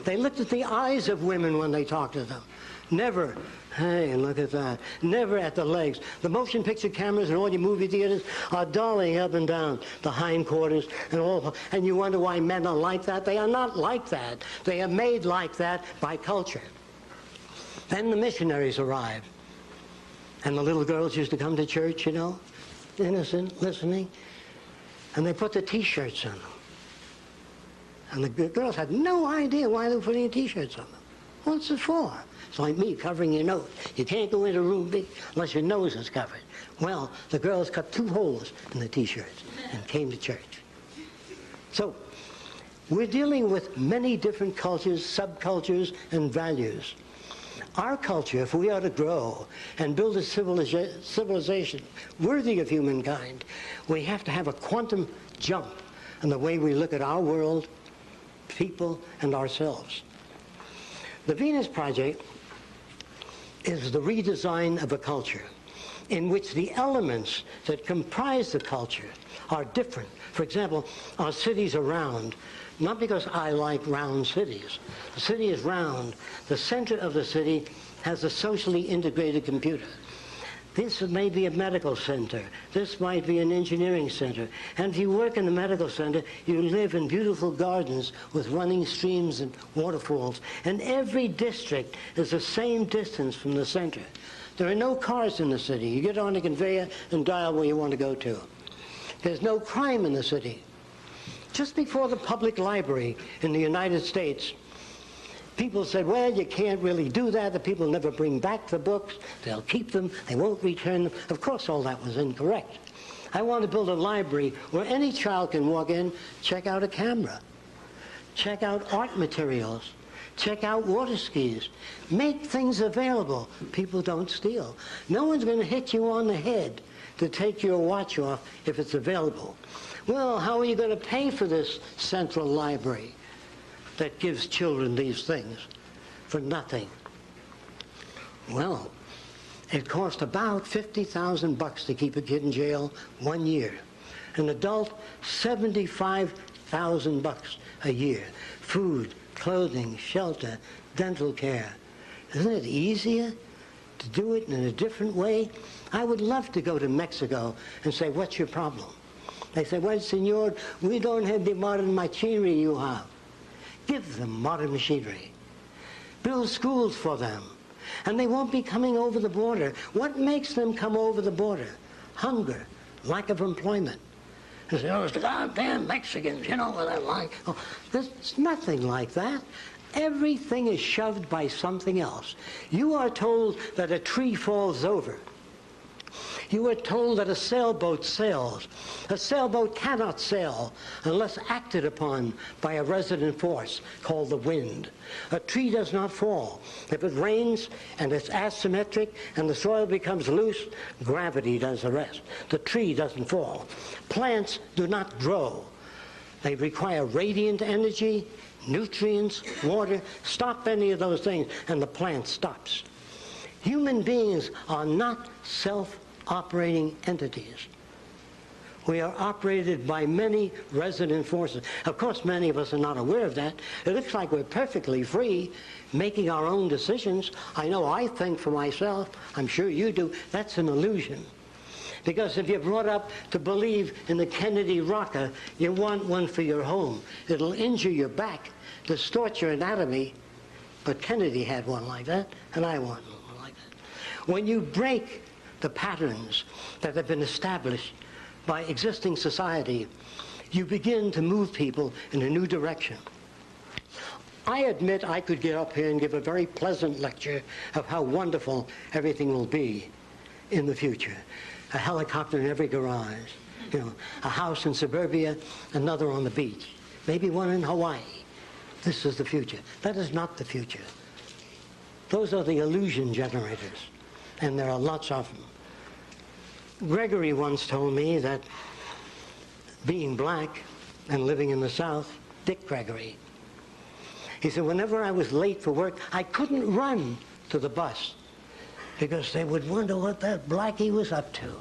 They looked at the eyes of women when they talked to them. Never, hey, look at that. Never at the legs. The motion picture cameras in all your movie theaters are dollying up and down the hindquarters and all. And you wonder why men are like that? They are not like that. They are made like that by culture. Then the missionaries arrived. And the little girls used to come to church, you know, innocent, listening. And they put the T-shirts on them. And the girls had no idea why they were putting T-shirts on them. What's it for? It's like me covering your nose. You can't go into a room big unless your nose is covered. Well, the girls cut 2 holes in the T-shirts and came to church. So, we're dealing with many different cultures, subcultures, and values. Our culture, if we are to grow and build a civilization worthy of humankind, we have to have a quantum jump in the way we look at our world, people, and ourselves. The Venus Project is the redesign of a culture in which the elements that comprise the culture are different. For example, our cities are round, not because I like round cities. The city is round. The center of the city has a socially integrated computer. This may be a medical center. This might be an engineering center. And if you work in the medical center, you live in beautiful gardens with running streams and waterfalls. And every district is the same distance from the center. There are no cars in the city. You get on a conveyor and dial where you want to go to. There's no crime in the city. Just before the public library in the United States, people said, well, you can't really do that. The people never bring back the books. They'll keep them. They won't return them. Of course, all that was incorrect. I want to build a library where any child can walk in, check out a camera, check out art materials, check out water skis, make things available. People don't steal. No one's going to hit you on the head to take your watch off if it's available. Well, how are you going to pay for this central library that gives children these things for nothing? Well, it cost about $50,000 to keep a kid in jail 1 year. An adult, $75,000 a year. Food, clothing, shelter, dental care. Isn't it easier to do it in a different way? I would love to go to Mexico and say, what's your problem? They say, well, senor, we don't have the modern machinery you have. Give them modern machinery. Build schools for them. And they won't be coming over the border. What makes them come over the border? Hunger, lack of employment. They say, oh, it's the goddamn Mexicans, you know what I like. Oh, there's nothing like that. Everything is shoved by something else. You are told that a tree falls over. You are told that a sailboat sails. A sailboat cannot sail unless acted upon by a resident force called the wind. A tree does not fall. If it rains and it's asymmetric and the soil becomes loose, gravity does the rest. The tree doesn't fall. Plants do not grow. They require radiant energy, nutrients, water. Stop any of those things and the plant stops. Human beings are not self-operating entities. We are operated by many resident forces. Of course, many of us are not aware of that. It looks like we're perfectly free, making our own decisions. I know I think for myself. I'm sure you do. That's an illusion. Because if you're brought up to believe in the Kennedy rocker, you want one for your home. It'll injure your back, distort your anatomy. But Kennedy had one like that, and I want one like that. When you break the patterns that have been established by existing society, you begin to move people in a new direction. I admit I could get up here and give a very pleasant lecture of how wonderful everything will be in the future. A helicopter in every garage, you know, a house in suburbia, another on the beach, maybe one in Hawaii. This is the future. That is not the future. Those are the illusion generators, and there are lots of them. Gregory once told me that being black and living in the South, Dick Gregory, he said, whenever I was late for work, I couldn't run to the bus because they would wonder what that blackie was up to,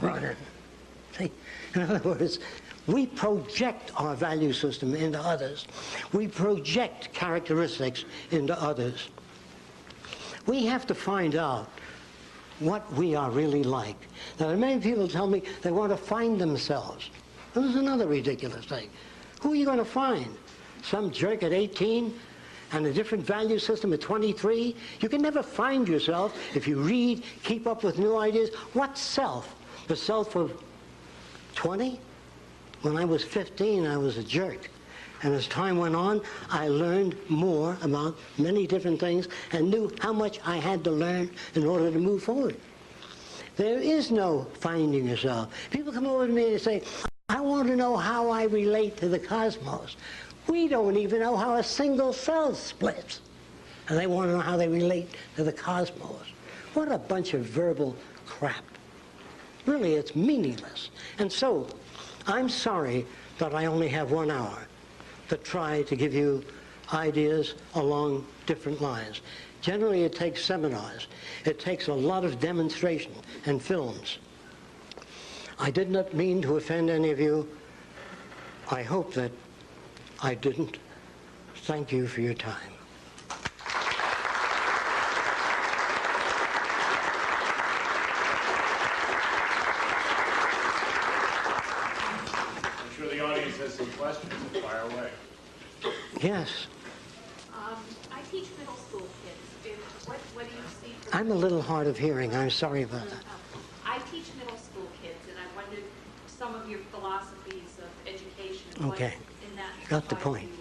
running. See? In other words, we project our value system into others. We project characteristics into others. We have to find out what we are really like. Now, many people tell me they want to find themselves. This is another ridiculous thing. Who are you going to find? Some jerk at 18 and a different value system at 23? You can never find yourself if you read, keep up with new ideas. What self? The self of 20? When I was 15, I was a jerk. And as time went on, I learned more about many different things and knew how much I had to learn in order to move forward. There is no finding yourself. People come over to me and say, I want to know how I relate to the cosmos. We don't even know how a single cell splits. And they want to know how they relate to the cosmos. What a bunch of verbal crap. Really, it's meaningless. And so, I'm sorry that I only have 1 hour to try to give you ideas along different lines. Generally, it takes seminars. It takes a lot of demonstration and films. I did not mean to offend any of you. I hope that I didn't. Thank you for your time. I'm sure the audience has some questions. Fire away. Yes. I teach middle school kids. What do you see? I'm a little hard of hearing. I'm sorry about that. I teach middle school kids, and I wondered some of your philosophies of education. Okay. In that Got the applies point.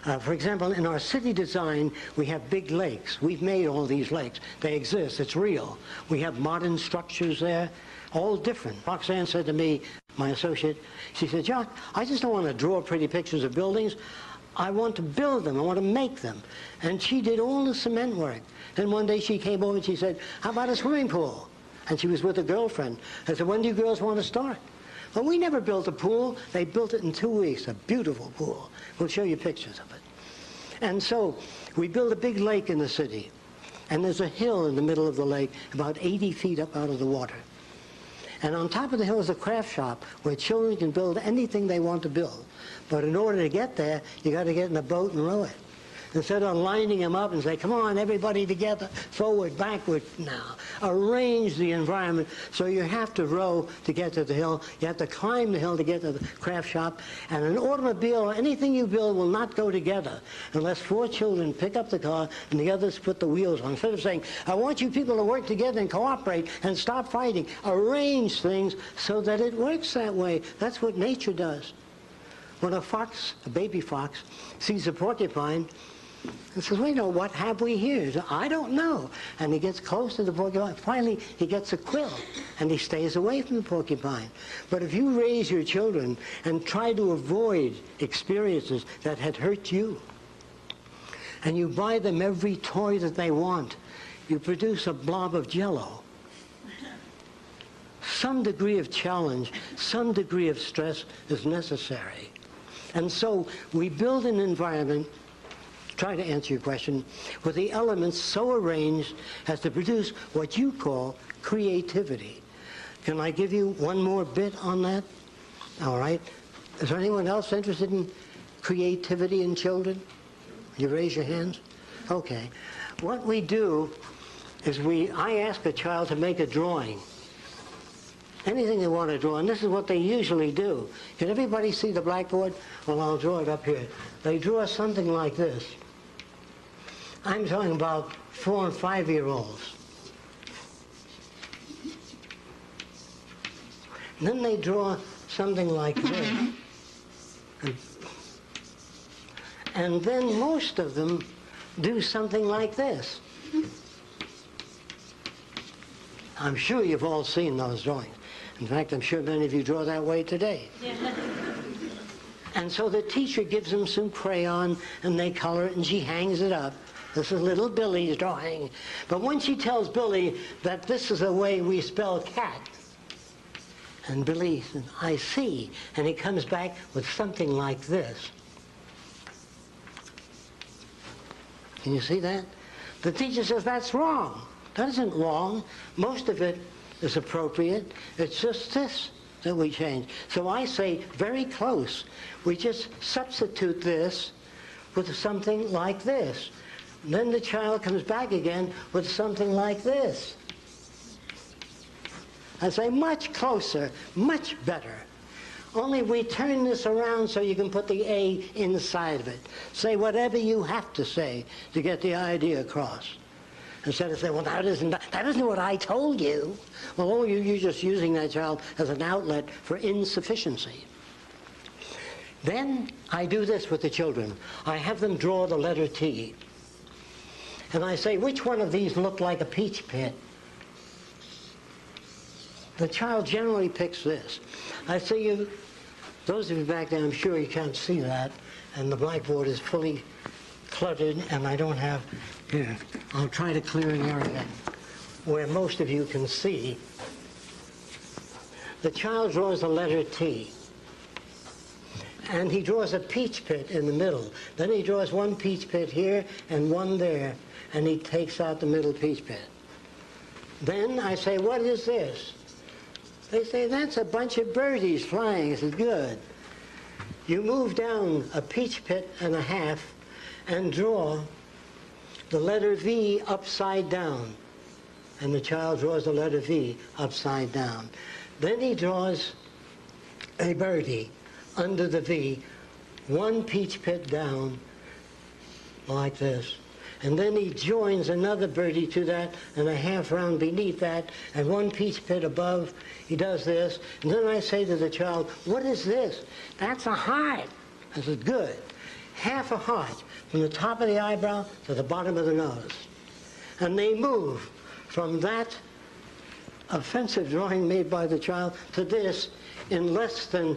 to you. For example, in our city design, we have big lakes. We've made all these lakes. They exist. It's real. We have modern structures there, all different. Roxanne said to me, my associate, she said, Jacque, I just don't want to draw pretty pictures of buildings. I want to build them. I want to make them. And she did all the cement work. Then one day she came over and she said, how about a swimming pool? And she was with a girlfriend. I said, when do you girls want to start? Well, we never built a pool. They built it in 2 weeks, a beautiful pool. We'll show you pictures of it. And so we built a big lake in the city. And there's a hill in the middle of the lake, about 80 feet up out of the water. And on top of the hill is a craft shop where children can build anything they want to build. But in order to get there, you got to get in a boat and row it. Instead of lining them up and say, come on, everybody together, forward, backward now. Arrange the environment so you have to row to get to the hill. You have to climb the hill to get to the craft shop. And an automobile or anything you build will not go together unless 4 children pick up the car and the others put the wheels on. Instead of saying, I want you people to work together and cooperate and stop fighting. Arrange things so that it works that way. That's what nature does. When a fox, a baby fox, sees a porcupine, and says, wait, no, what have we here? He says, I don't know. And he gets close to the porcupine. Finally, he gets a quill, and he stays away from the porcupine. But if you raise your children and try to avoid experiences that had hurt you, and you buy them every toy that they want, you produce a blob of Jell-O. Some degree of challenge, some degree of stress is necessary. And so we build an environment, try to answer your question, with the elements so arranged as to produce what you call creativity. Can I give you one more bit on that? All right. Is there anyone else interested in creativity in children? You raise your hands? Okay. What we do is I ask a child to make a drawing. Anything they want to draw, and this is what they usually do. Can everybody see the blackboard? Well, I'll draw it up here. They draw something like this. I'm talking about 4- and 5-year-olds. And then they draw something like this. And then most of them do something like this. I'm sure you've all seen those drawings. In fact, I'm sure many of you draw that way today. Yeah. And so the teacher gives them some crayon, and they color it, and she hangs it up. This is little Billy's drawing. But when she tells Billy that this is the way we spell cat, and Billy says, I see, and he comes back with something like this. Can you see that? The teacher says, that's wrong. That isn't wrong. Most of it is appropriate. It's just this that we change. So I say very close. We just substitute this with something like this. And then the child comes back again with something like this. I say, much closer, much better. Only we turn this around so you can put the A inside of it. Say whatever you have to say to get the idea across. Instead of saying, well, that isn't what I told you. Well, you're just using that child as an outlet for insufficiency. Then I do this with the children. I have them draw the letter T. And I say, which one of these look like a peach pit? The child generally picks this. I say, those of you back there, I'm sure you can't see that, and the blackboard is fully cluttered, and I don't have, here, I'll try to clear an area where most of you can see. The child draws the letter T, and he draws a peach pit in the middle. Then he draws one peach pit here and one there, and he takes out the middle peach pit. Then I say, what is this? They say, that's a bunch of birdies flying. I said, good. You move down a peach pit and a half and draw the letter V upside down. And the child draws the letter V upside down. Then he draws a birdie under the V, one peach pit down, like this. And then he joins another birdie to that and a half round beneath that and one peach pit above. He does this. And then I say to the child, what is this? That's a heart. I said, good. Half a heart from the top of the eyebrow to the bottom of the nose. And they move from that offensive drawing made by the child to this in less than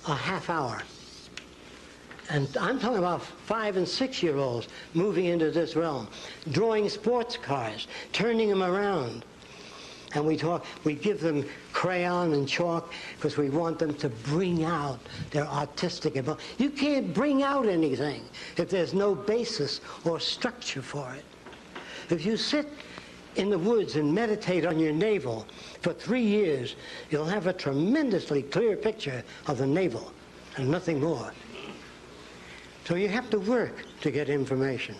a half hour. And I'm talking about 5- and 6-year-olds moving into this realm, drawing sports cars, turning them around. And we give them crayon and chalk because we want them to bring out their artistic ability. You can't bring out anything if there's no basis or structure for it. If you sit in the woods and meditate on your navel for 3 years, you'll have a tremendously clear picture of the navel and nothing more. So you have to work to get information.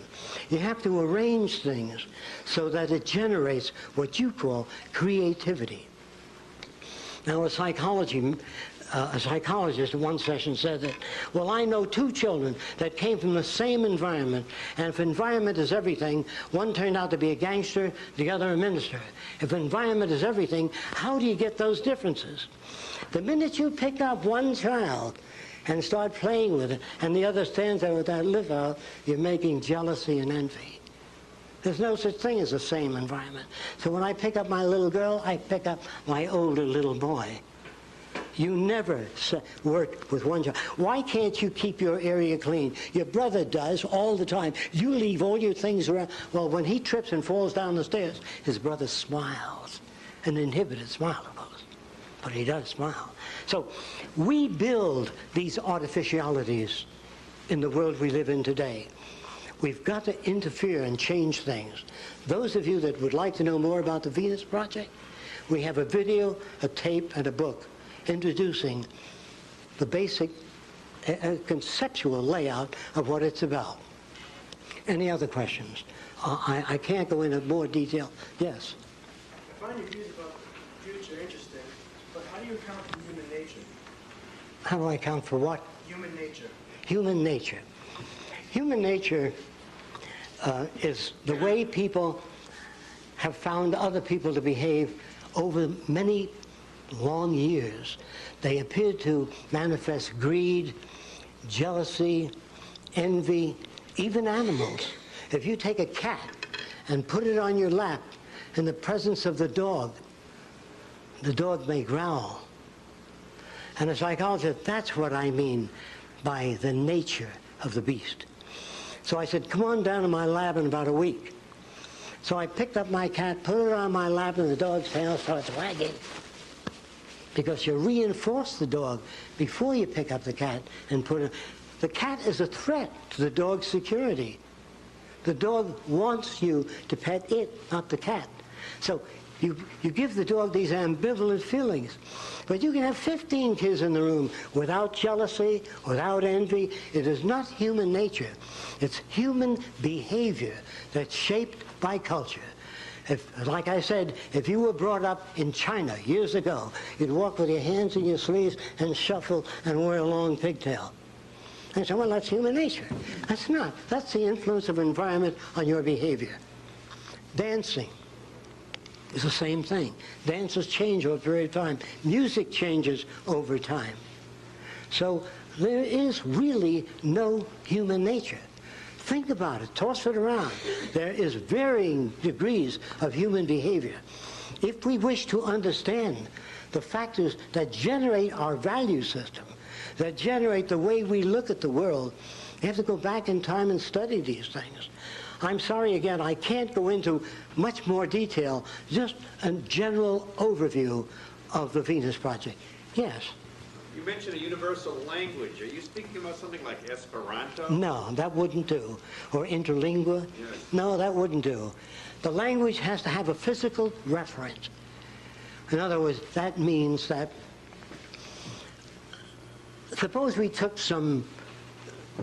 You have to arrange things so that it generates what you call creativity. Now, a psychologist in one session said that, well, I know 2 children that came from the same environment, and if environment is everything, one turned out to be a gangster, the other a minister. If environment is everything, how do you get those differences? The minute you pick up one child and start playing with it, and the other stands there with that lip out, you're making jealousy and envy. There's no such thing as the same environment. So when I pick up my little girl, I pick up my older little boy. You never work with one child. Why can't you keep your area clean? Your brother does all the time. You leave all your things around. Well, when he trips and falls down the stairs, his brother smiles. An inhibited smile, of course. But he does smile. So we build these artificialities in the world we live in today. We've got to interfere and change things. Those of you that would like to know more about the Venus Project, we have a video, a tape, and a book introducing the basic conceptual layout of what it's about. Any other questions? I can't go into more detail. Yes? I find your views about the future interesting, but how do you account for human nature? How do I account for what? Human nature. Human nature. Human nature is the way people have found other people to behave over many long years. They appear to manifest greed, jealousy, envy, even animals. If you take a cat and put it on your lap in the presence of the dog may growl. And a psychologist, that's what I mean by the nature of the beast. So I said, come on down to my lab in about a week. So I picked up my cat, put it on my lap, and the dog's tail starts wagging. Because you reinforce the dog before you pick up the cat and put it. The cat is a threat to the dog's security. The dog wants you to pet it, not the cat. So You give the dog these ambivalent feelings. But you can have 15 kids in the room without jealousy, without envy. It is not human nature. It's human behavior that's shaped by culture. Like I said, if you were brought up in China years ago, you'd walk with your hands in your sleeves and shuffle and wear a long pigtail. And so, well, that's human nature. That's not. That's the influence of environment on your behavior. Dancing is the same thing. Dances change over a period of time. Music changes over time. So there is really no human nature. Think about it. Toss it around. There is varying degrees of human behavior. If we wish to understand the factors that generate our value system, that generate the way we look at the world, we have to go back in time and study these things. I'm sorry again, I can't go into much more detail, just a general overview of the Venus Project. Yes? You mentioned a universal language. Are you speaking about something like Esperanto? No, that wouldn't do. Or interlingua? Yes. No, that wouldn't do. The language has to have a physical reference. In other words, that means that, suppose we took some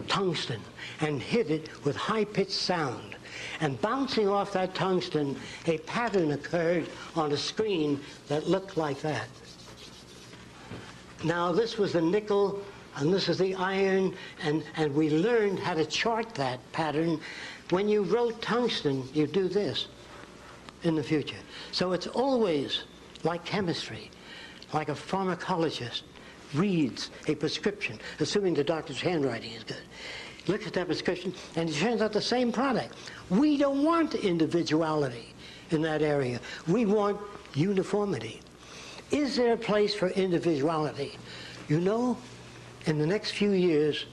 tungsten and hit it with high-pitched sound, and bouncing off that tungsten, a pattern occurred on a screen that looked like that. Now, this was the nickel, and this is the iron, and we learned how to chart that pattern. When you wrote tungsten, you do this in the future. So it's always like chemistry, like a pharmacologist reads a prescription, assuming the doctor's handwriting is good. Looks at that prescription, and it turns out the same product. We don't want individuality in that area. We want uniformity. Is there a place for individuality? You know, in the next few years,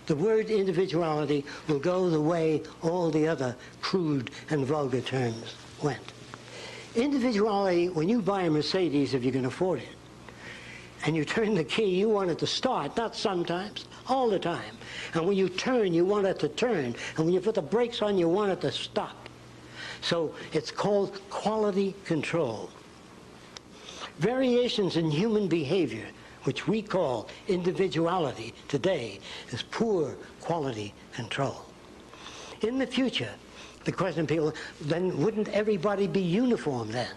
the word individuality will go the way all the other crude and vulgar terms went. Individuality, when you buy a Mercedes, if you can afford it, and you turn the key, you want it to start, not sometimes, all the time. And when you turn, you want it to turn. And when you put the brakes on, you want it to stop. So it's called quality control. Variations in human behavior, which we call individuality today, is poor quality control. In the future, the question of people, then wouldn't everybody be uniform then?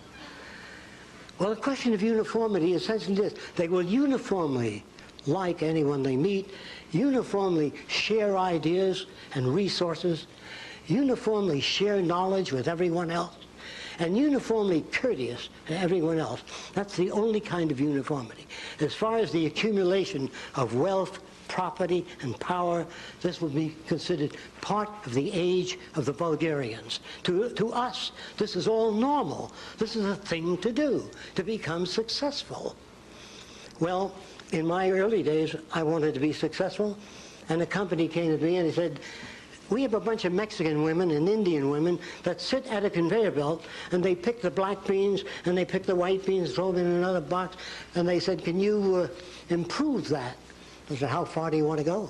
Well, the question of uniformity is essentially this. They will uniformly like anyone they meet, uniformly share ideas and resources, uniformly share knowledge with everyone else, and uniformly courteous to everyone else. That's the only kind of uniformity. As far as the accumulation of wealth, property, and power, this will be considered part of the age of the Bulgarians. To us, this is all normal. This is a thing to do, to become successful. Well, in my early days, I wanted to be successful, and a company came to me and he said, we have a bunch of Mexican women and Indian women that sit at a conveyor belt, and they pick the black beans, and they pick the white beans, throw them in another box, and they said, can you improve that? I said, how far do you want to go?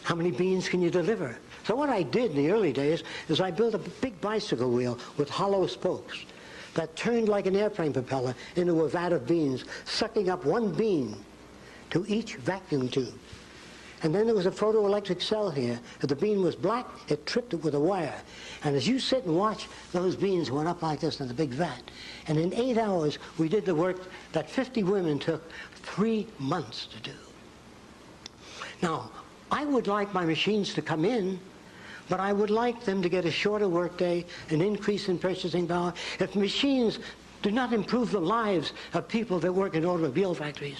How many beans can you deliver? So what I did in the early days is I built a big bicycle wheel with hollow spokes that turned like an airplane propeller into a vat of beans, sucking up one bean to each vacuum tube. And then there was a photoelectric cell here. If the bean was black, it tripped it with a wire. And as you sit and watch, those beans went up like this in the big vat. And in 8 hours, we did the work that 50 women took 3 months to do. Now, I would like my machines to come in, but I would like them to get a shorter workday, an increase in purchasing power. If machines do not improve the lives of people that work in automobile factories,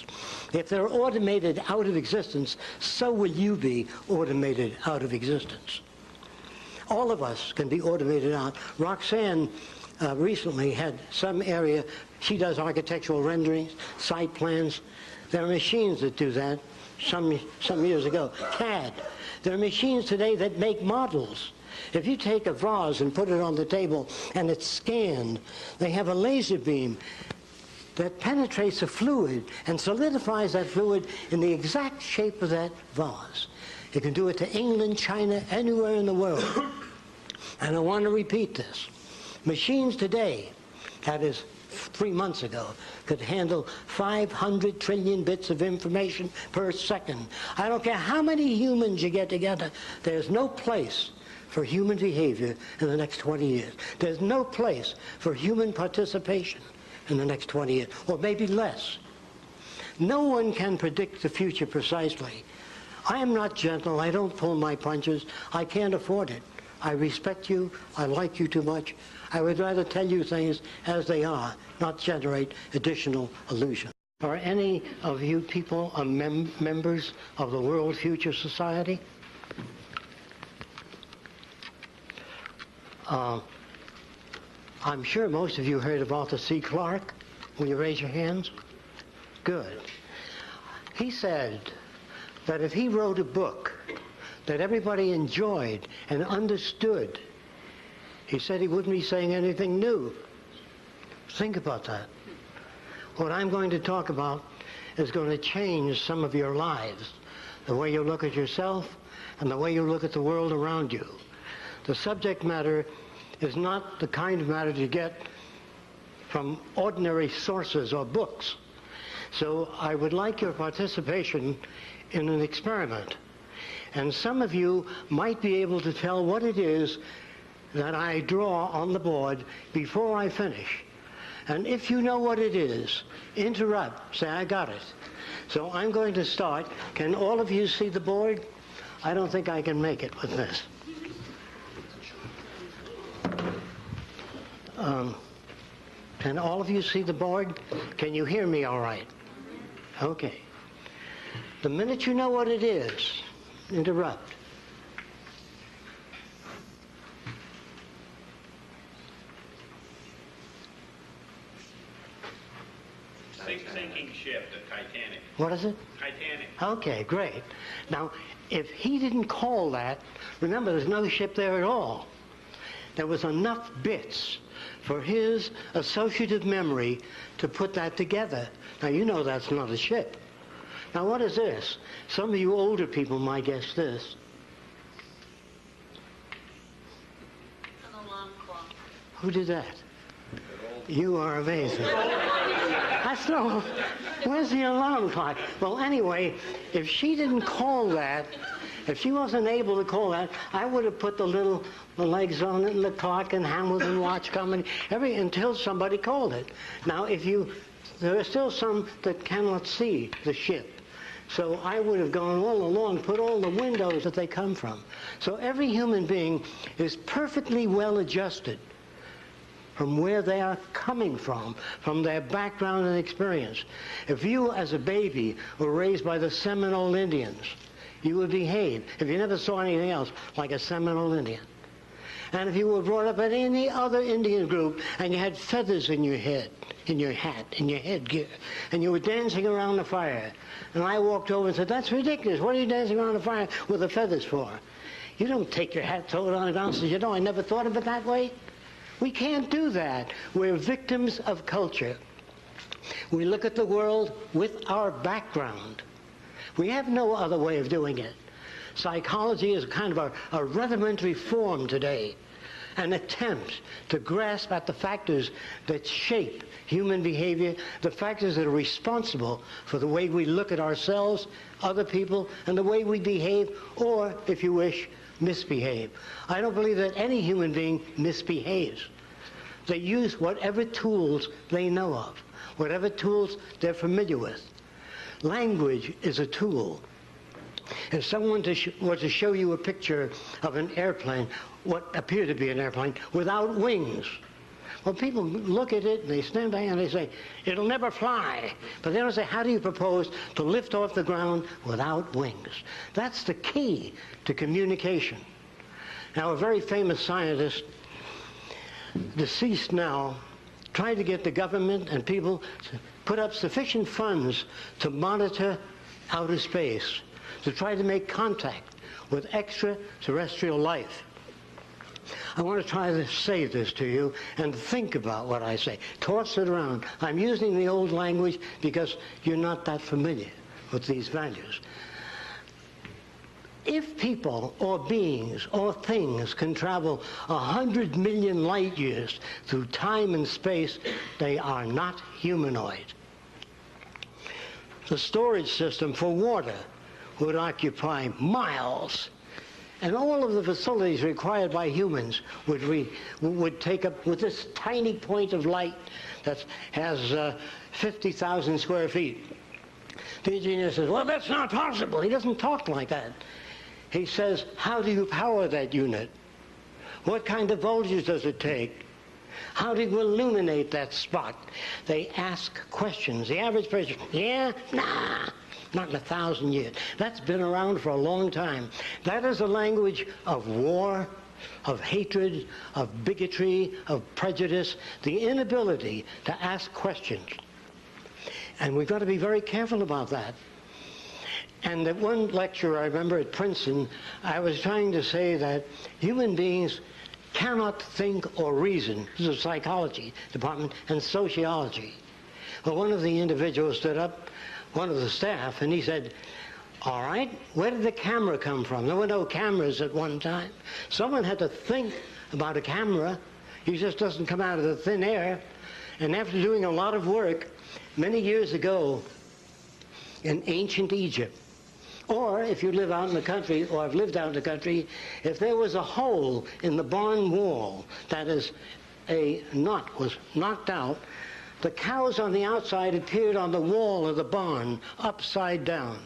if they're automated out of existence, so will you be automated out of existence. All of us can be automated out. Roxanne recently had some area, she does architectural renderings, site plans. There are machines that do that some years ago. CAD. There are machines today that make models. If you take a vase and put it on the table and it's scanned, they have a laser beam that penetrates a fluid and solidifies that fluid in the exact shape of that vase. You can do it to England, China, anywhere in the world. And I want to repeat this. Machines today, that is 3 months ago, could handle 500 trillion bits of information per second. I don't care how many humans you get together, there's no place for human behavior in the next 20 years. There's no place for human participation in the next 20 years, or maybe less. No one can predict the future precisely. I am not gentle, I don't pull my punches, I can't afford it. I respect you, I like you too much. I would rather tell you things as they are, not generate additional illusions. Are any of you people members of the World Future Society? I'm sure most of you heard of Arthur C. Clarke. Will you raise your hands? Good. He said that if he wrote a book that everybody enjoyed and understood, he said he wouldn't be saying anything new. Think about that. What I'm going to talk about is going to change some of your lives, the way you look at yourself and the way you look at the world around you. The subject matter is not the kind of matter you get from ordinary sources or books. So I would like your participation in an experiment. And some of you might be able to tell what it is that I draw on the board before I finish. And if you know what it is, interrupt, say, I got it. So I'm going to start. Can all of you see the board? I don't think I can make it with this. Can all of you see the board? Can you hear me all right? Okay. The minute you know what it is, interrupt. Sinking ship, the Titanic. What is it? Titanic. Okay, great. Now, if he didn't call that, remember there's no ship there at all. There was enough bits for his associative memory to put that together. Now, you know that's not a ship. Now, what is this? Some of you older people might guess this. An alarm clock. Who did that? You are amazing. That's no... Where's the alarm clock? Well, anyway, if she didn't call that, if she wasn't able to call that, I would have put the little legs on it and the clock and Hamilton watch coming, until somebody called it. Now, there are still some that cannot see the ship. So I would have gone all along, put all the windows that they come from. So every human being is perfectly well adjusted from where they are coming from their background and experience. If you, as a baby, were raised by the Seminole Indians, you would behave, if you never saw anything else, like a Seminole Indian. And if you were brought up in any other Indian group and you had feathers in your head, in your hat, in your headgear, and you were dancing around the fire, and I walked over and said, that's ridiculous. What are you dancing around the fire with the feathers for? You don't take your hat, throw it on the ground, and say, you know, I never thought of it that way. We can't do that. We're victims of culture. We look at the world with our background. We have no other way of doing it. Psychology is kind of a rudimentary form today, an attempt to grasp at the factors that shape human behavior, the factors that are responsible for the way we look at ourselves, other people, and the way we behave, or, if you wish, misbehave. I don't believe that any human being misbehaves. They use whatever tools they know of, whatever tools they're familiar with. Language is a tool. If someone were to show you a picture of an airplane, what appeared to be an airplane, without wings, well, people look at it and they stand back and they say, it'll never fly. But they don't say, how do you propose to lift off the ground without wings? That's the key to communication. Now, a very famous scientist, deceased now, tried to get the government and people to put up sufficient funds to monitor outer space, to try to make contact with extraterrestrial life. I want to try to say this to you and think about what I say. Toss it around. I'm using the old language because you're not that familiar with these values. If people or beings or things can travel 100 million light years through time and space, they are not humanoid. The storage system for water would occupy miles, and all of the facilities required by humans would take up with this tiny point of light that has 50,000 square feet. The engineer says, well, that's not possible. He doesn't talk like that. He says, how do you power that unit? What kind of voltage does it take? How do you illuminate that spot? They ask questions. The average person, yeah, nah, not in 1,000 years. That's been around for a long time. That is a language of war, of hatred, of bigotry, of prejudice, the inability to ask questions. And we've got to be very careful about that. And at one lecture I remember at Princeton, I was trying to say that human beings cannot think or reason. This is a psychology department and sociology. Well, one of the individuals stood up, one of the staff, and he said, all right, where did the camera come from? There were no cameras at one time. Someone had to think about a camera. He just doesn't come out of the thin air. And after doing a lot of work, many years ago, in ancient Egypt, or if you live out in the country, or have lived out in the country, if there was a hole in the barn wall, that is, a nut was knocked out, the cows on the outside appeared on the wall of the barn, upside down.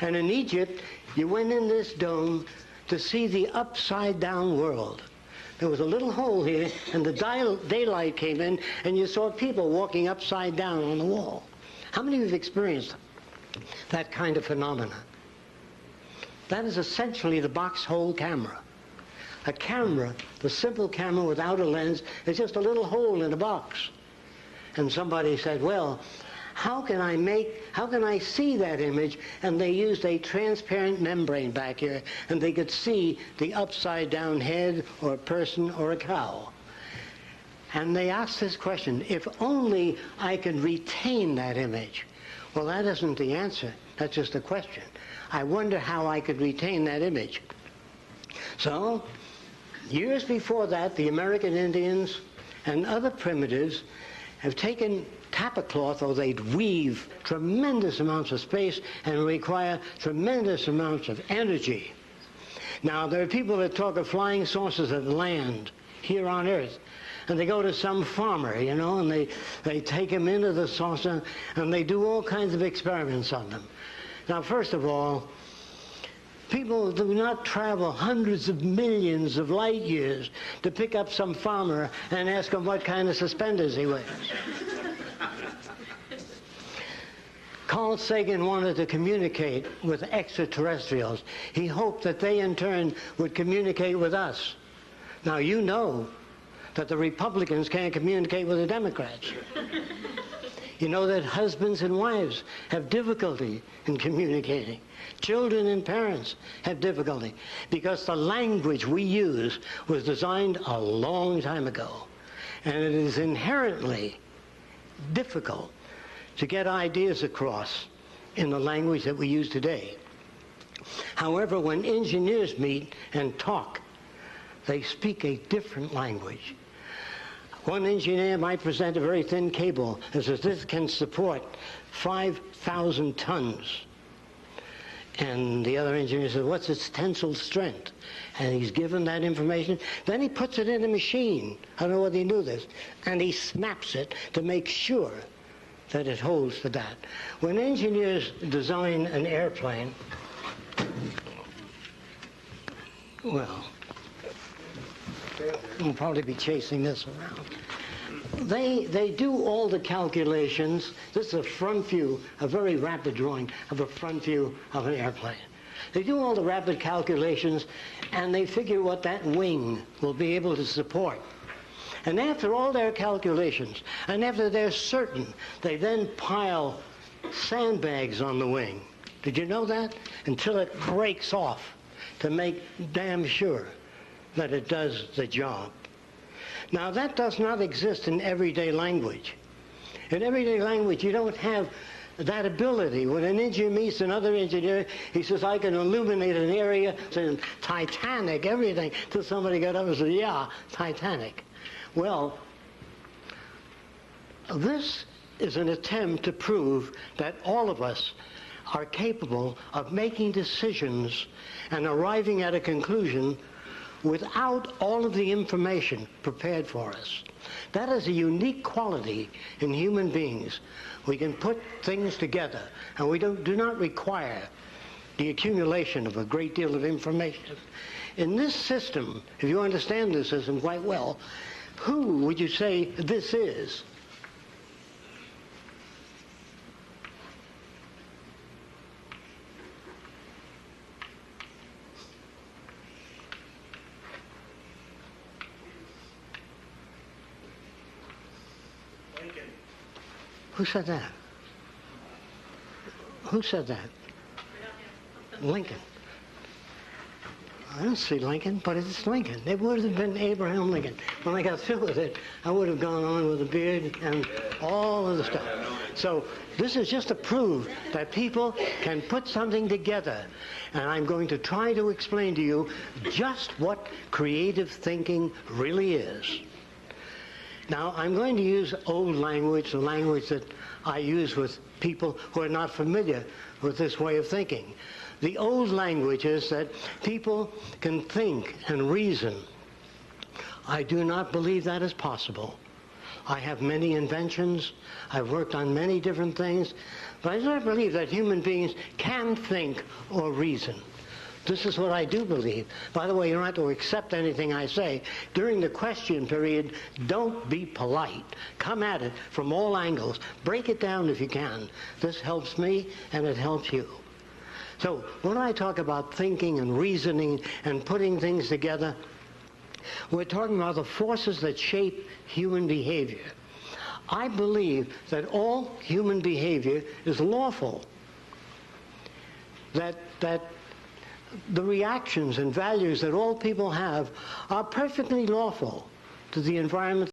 And in Egypt, you went in this dome to see the upside down world. There was a little hole here, and the daylight came in, and you saw people walking upside down on the wall. How many of you have experienced that kind of phenomena? That is essentially the box hole camera. A camera, the simple camera without a lens, is just a little hole in a box. And somebody said, well, how can I see that image? And they used a transparent membrane back here, and they could see the upside down head or a person or a cow. And they asked this question, if only I could retain that image. Well, that isn't the answer. That's just a question. I wonder how I could retain that image. So, years before that, the American Indians and other primitives have taken tapa cloth, or they'd weave tremendous amounts of space and require tremendous amounts of energy. Now, there are people that talk of flying saucers that land here on Earth. And they go to some farmer, you know, and they take him into the saucer, and they do all kinds of experiments on them. Now, first of all, people do not travel hundreds of millions of light years to pick up some farmer and ask him what kind of suspenders he wears. Carl Sagan wanted to communicate with extraterrestrials. He hoped that they, in turn, would communicate with us. Now, you know that the Republicans can't communicate with the Democrats. You know that husbands and wives have difficulty in communicating. Children and parents have difficulty because the language we use was designed a long time ago. And it is inherently difficult to get ideas across in the language that we use today. However, when engineers meet and talk, they speak a different language. One engineer might present a very thin cable and says, this can support 5,000 tons. And the other engineer says, what's its tensile strength? And he's given that information. Then he puts it in a machine. I don't know whether he knew this. And he snaps it to make sure that it holds to that. When engineers design an airplane, well, we'll probably be chasing this around. They do all the calculations. This is a front view, a very rapid drawing of a front view of an airplane. They do all the rapid calculations, and they figure what that wing will be able to support. And after all their calculations, and after they're certain, they then pile sandbags on the wing. Did you know that? Until it breaks off to make damn sure that it does the job. Now, that does not exist in everyday language. In everyday language, you don't have that ability. When an engineer meets another engineer, he says, I can illuminate an area, and Titanic, everything, till somebody got up and said, yeah, Titanic. Well, this is an attempt to prove that all of us are capable of making decisions and arriving at a conclusion without all of the information prepared for us. That is a unique quality in human beings. We can put things together, and we do not require the accumulation of a great deal of information. In this system, if you understand this system quite well, who would you say this is? Who said that? Who said that? Lincoln. I don't see Lincoln, but it's Lincoln. It would have been Abraham Lincoln. When I got through with it, I would have gone on with a beard and all of the stuff. So this is just to prove that people can put something together. And I'm going to try to explain to you just what creative thinking really is. Now, I'm going to use old language, the language that I use with people who are not familiar with this way of thinking. The old language is that people can think and reason. I do not believe that is possible. I have many inventions. I've worked on many different things. But I do not believe that human beings can think or reason. This is what I do believe. By the way, you don't have to accept anything I say. During the question period, don't be polite. Come at it from all angles. Break it down if you can. This helps me, and it helps you. So when I talk about thinking and reasoning and putting things together, we're talking about the forces that shape human behavior. I believe that all human behavior is lawful. That the reactions and values that all people have are perfectly lawful to the environment